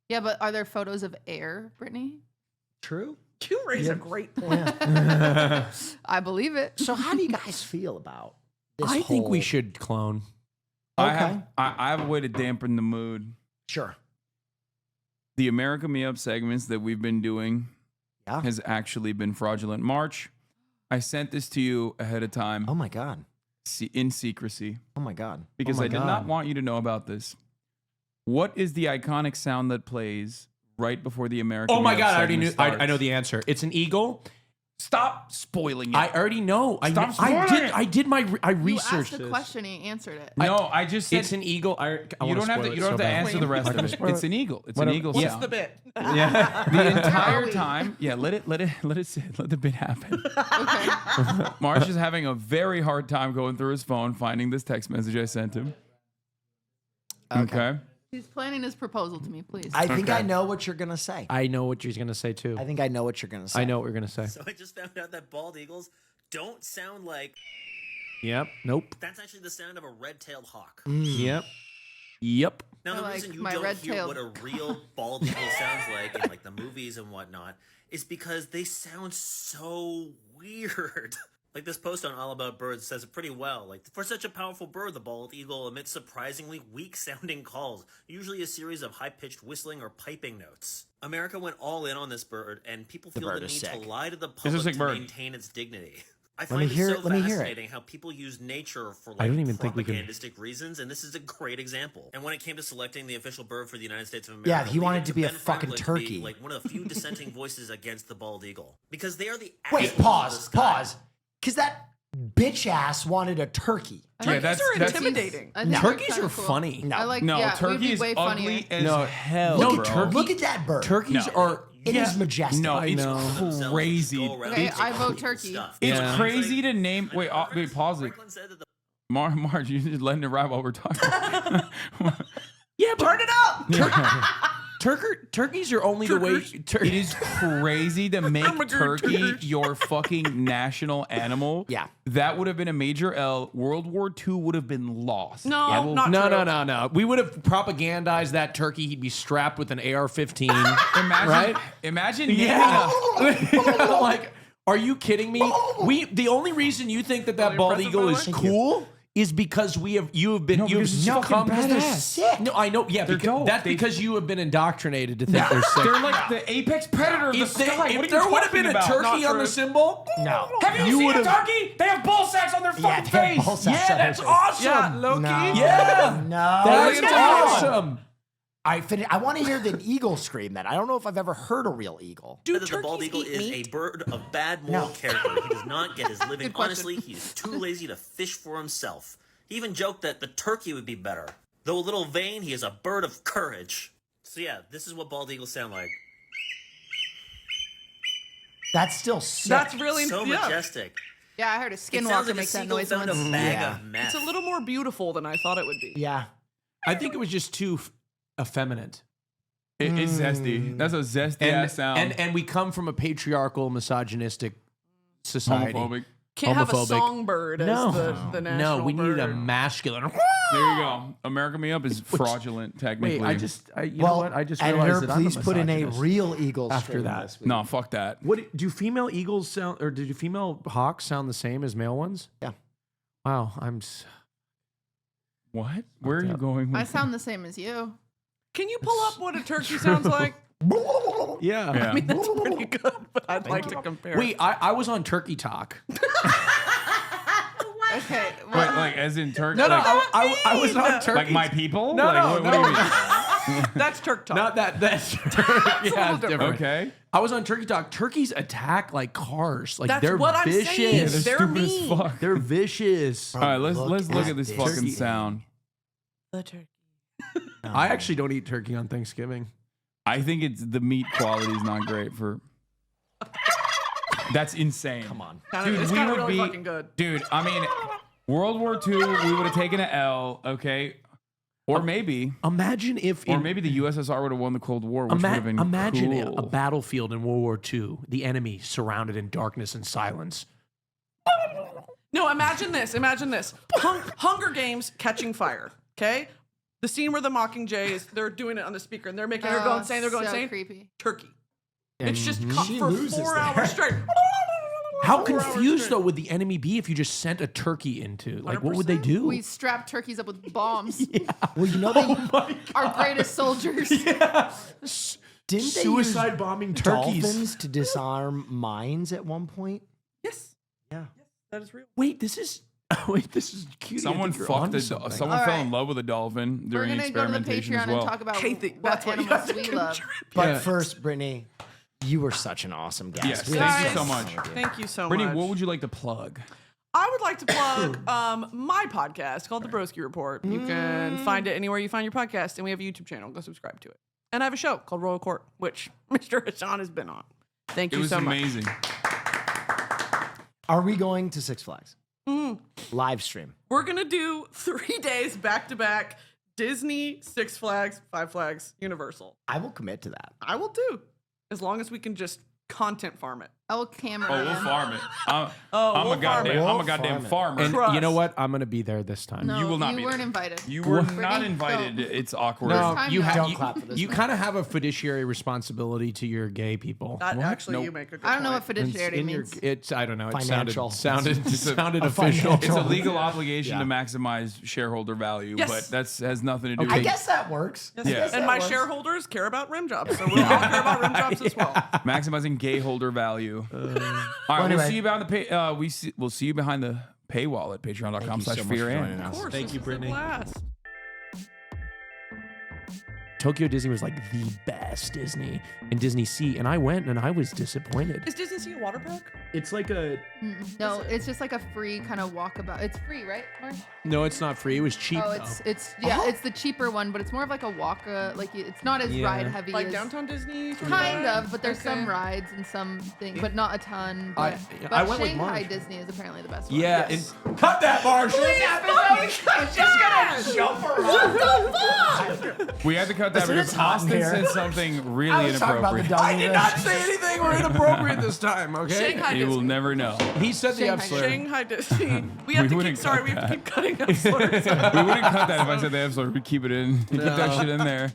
Yeah, but are there photos of air, Brittany? True? You raise a great point. I believe it. So how do you guys feel about this I think we whole- should clone. Okay. I have a way to dampen the mood. Sure. The America Me Up segments that we've been doing Yeah. has actually been fraudulent. March, I sent this to you ahead of time Oh my God. in secrecy Oh my God. because my I did God. not want you to know about this. What is the iconic sound that plays right before the America Oh Me my Up God! I already knew. segment I know starts? the answer. It's an eagle. Stop spoiling it. I already know. Stop spoiling it. I did my. I You researched asked a this. question, he answered it. no, I just said It's an eagle. I you wanna don't have spoil to. it You don't so have to bad. answer the rest of it. It's an eagle. It's an eagle What's sound. the bit? Yeah. The entire we? time, let it sit. Let the bit happen. Okay. Marsh is having a very hard time going through his phone, finding this text message I sent him. Okay. He's planning his proposal to me, please. I think Okay. I know what you're gonna say. I know what she's gonna say too. I think I know what you're gonna say. I know what you're gonna say. So I just found out that bald eagles don't sound like. Yep. Nope. That's actually the sound of a red-tailed hawk. Yep. Yep. Now, I the like reason you my don't hear red-tailed- what a real bald eagle sounds like in like the movies and whatnot is because they sound so weird. Like this post on All About Birds says it pretty well. Like, for such a powerful bird, the bald eagle emits surprisingly weak-sounding calls, usually a series of high-pitched whistling or piping notes. America went all in on this bird, and people feel the bird need is to sick. lie to the a public sick to bird. maintain its dignity. I me find it hear so it, let me hear it. fascinating how people use nature for I like don't even think we can- propagandistic reasons, and this is a great example. And when it came to selecting the official bird for the United States of America, Yeah, he leave wanted it to be a Ben fucking Franklin to be, turkey. like one of the few dissenting voices against the bald eagle, because they are the Wait, assholes of the pause, sky. pause. Because that bitch ass wanted a turkey. Yeah, Turkeys are intimidating. I think they're Turkeys kinda are cool. funny. No. I like, No, yeah, we'd turkey be is way ugly funnier. as No, hell. Look bro. at turkey. Look at that bird. Turkeys No. are. It is majestic. No, it's Themselves crazy. go around Okay, and I say vote cool turkey. stuff. It's Yeah. crazy to name. Wait, wait, pause it. Franklin said that the Marge, you're just letting it ride while we're talking. Yeah, turn it up. Turkeys are only the way. It is crazy to make turkey your fucking national animal. Yeah. That would have been a major L. World War II would have been lost. No, I will- not No, true. no. We would have propagandized that turkey. He'd be strapped with an AR-15. Imagine, Right? imagine naming Yeah. a- Like, are you kidding me? The only reason you think that Really bald impressive, eagle by the is way. cool is because you have been because it's fucking succumbed to badass. sick. No, I know. Yeah, They're because, dope. that's because you have been indoctrinated to think they're sick. They're like the apex predator of the If, sky. What are if you there would have talking been a about? turkey Not on the true. symbol, No. Have you, seen would've- a turkey? They have ball sacks on their Yeah, fucking they have face. ball sacks yeah, on their that's face. awesome. Yeah, low-key. No. Yeah. No. That's That's awesome. I want to hear the eagle scream then. I don't know if I've ever heard a real eagle. Dude, that the bald turkeys eagle eat is meat. a bird of bad moral No. character. He does not get his living Good question. honestly. He is too lazy to fish for himself. He even joked that the turkey would be better. Though a little vain, he is a bird of courage. So yeah, this is what bald eagles sound like. That's still sick. That's really So yeah. majestic. Yeah, I heard a It sounds skinwalker like a make that seagull noise found once. a bag Yeah. of meth. It's a little more beautiful than I thought it would be. Yeah. I think it was just too effeminate. It's zesty. That's a zesty ass sound. And we come from a patriarchal, misogynistic society. homophobic. Can't have a Homophobic. songbird as the national No, we need a bird. masculine. There you go. America Me Up is fraudulent, technically. Wait, you know what? I just realized editor, that I'm please put in a misogynist. real eagle After scream that. this week. No, fuck that. What do female eagles sound, or do female hawks sound the same as male ones? Yeah. Wow, What? Where are you going with I sound the same as you. Can you pull up what a turkey sounds like? yeah. Yeah. I mean, that's pretty good, but I'd like to compare. Wait, I was on Turkey Talk. Okay. Wait, Well, like as in Turkey? No, like, I was on Turkey. like my people? No, like, no, what no. do you mean? That's Turk talk. Not that. That's yeah, it's different. Okay. I was on Turkey Talk. Turkeys attack like cars. Like That's they're what I'm vicious. saying. Yeah, They're stupid mean. as fuck. They're vicious. All right, let's look at this this fucking thing. sound. The turkey. I actually don't eat turkey on Thanksgiving. I think it's the meat quality is not great for. That's insane. Come on, dude. It's we kind of would really be, fucking good. dude. I mean, World War II, we would have taken an L, okay, or maybe, Imagine if or in- maybe the USSR would have won the Cold War, which would have been imagine cool. a battlefield in World War II, the enemy surrounded in darkness and silence. No, imagine this. Imagine this. Hunger Games catching fire. Okay? The scene where the Mockingjays, they're doing it on the speaker and they're making her go insane. They're going so insane. creepy. Turkey. It's just cut She for loses 4 there. hours straight. How 4 hours confused straight. though would the enemy be if you just sent a turkey into? Like, what would they 100%. do? We strap turkeys up with bombs. Well, you know they Our greatest soldiers. didn't they Suicide bombing use turkeys. dolphins to disarm mines at one point? Yes. Yeah. That is real. Wait, this is cute. Someone fucked a Someone someone All fell right. in love with a dolphin during We're gonna go to the experimentation Patreon as well. and talk about Kathy, what that's what you animals have to we love. contribute. But Yeah. first, Brittany, You were such an awesome guest. Yes, We thank had you so Guys, much. Thank you so Brittany, much. what would you like to plug? I would like to plug my podcast called The Broski Report. You can find it anywhere you find your podcast, and we have a YouTube channel. Go subscribe to it. And I have a show called Royal Court, which Mr. Hassan has been on. Thank It you was so much. amazing. Are we going to Six Flags? Live stream. We're going to do 3 days back to back Disney, Six Flags, Five Flags, Universal. I will commit to that. I will too, as long as we can just content farm it. I will camera. Oh, we'll in. farm it. I'm we'll a goddamn, farm it. I'm a goddamn farmer. And Trust. you know what? I'm gonna be there this time. No, You will not you be weren't there. invited. You were Brittany, not invited. don't. It's awkward. No, time you now. have Don't clap for this you one. kind of have a fiduciary responsibility to your gay people. That actually, Nope. you make a good I don't know point. what It's fiduciary in your, means. it's I don't know. It Financial. sounded It's a official. It's a legal obligation Yeah. to maximize shareholder value, Yes. but that's has nothing to do Okay. with I guess that works. Yes, Yeah. it does. And that my works. shareholders care about rim jobs, so we'll all care about rim jobs as well. maximizing gay holder value. All right, anyway. we'll see you behind the we'll see you behind the paywall at Thank you so much for patreon.com/fear joining and. us. Of course, Thank this you, is a Brittany. blast. Tokyo Disney was like the best Disney and Disney Sea, and I went and I was disappointed. Is Disney Sea a water park? It's like a No, it's just like a free kind of walkabout. It's free, right, Mark? no, it's not free. It was cheap. Oh, though. it's it's the cheaper one, but it's more of like a like it's not as Yeah. ride heavy Like as downtown Disney? sort kind vibe? of, but there's some Okay. rides and some things, but not a ton. I- But, I went with Shanghai Marge. Disney is apparently the best one. Yeah, Yes. and cut that, Marsh. We had to cut that Listen, because it's hot in Austin here. said something really I was talking about the inappropriate. I did not say anything or inappropriate this time. Okay, Shanghai You will Disney. never know. he said the F Shanghai slur. Shanghai Disney. We have to keep, wouldn't sorry, cut we have to that. keep cutting up slurs. We wouldn't cut that if I said the F slur. We'd keep it in. Keep that shit in there.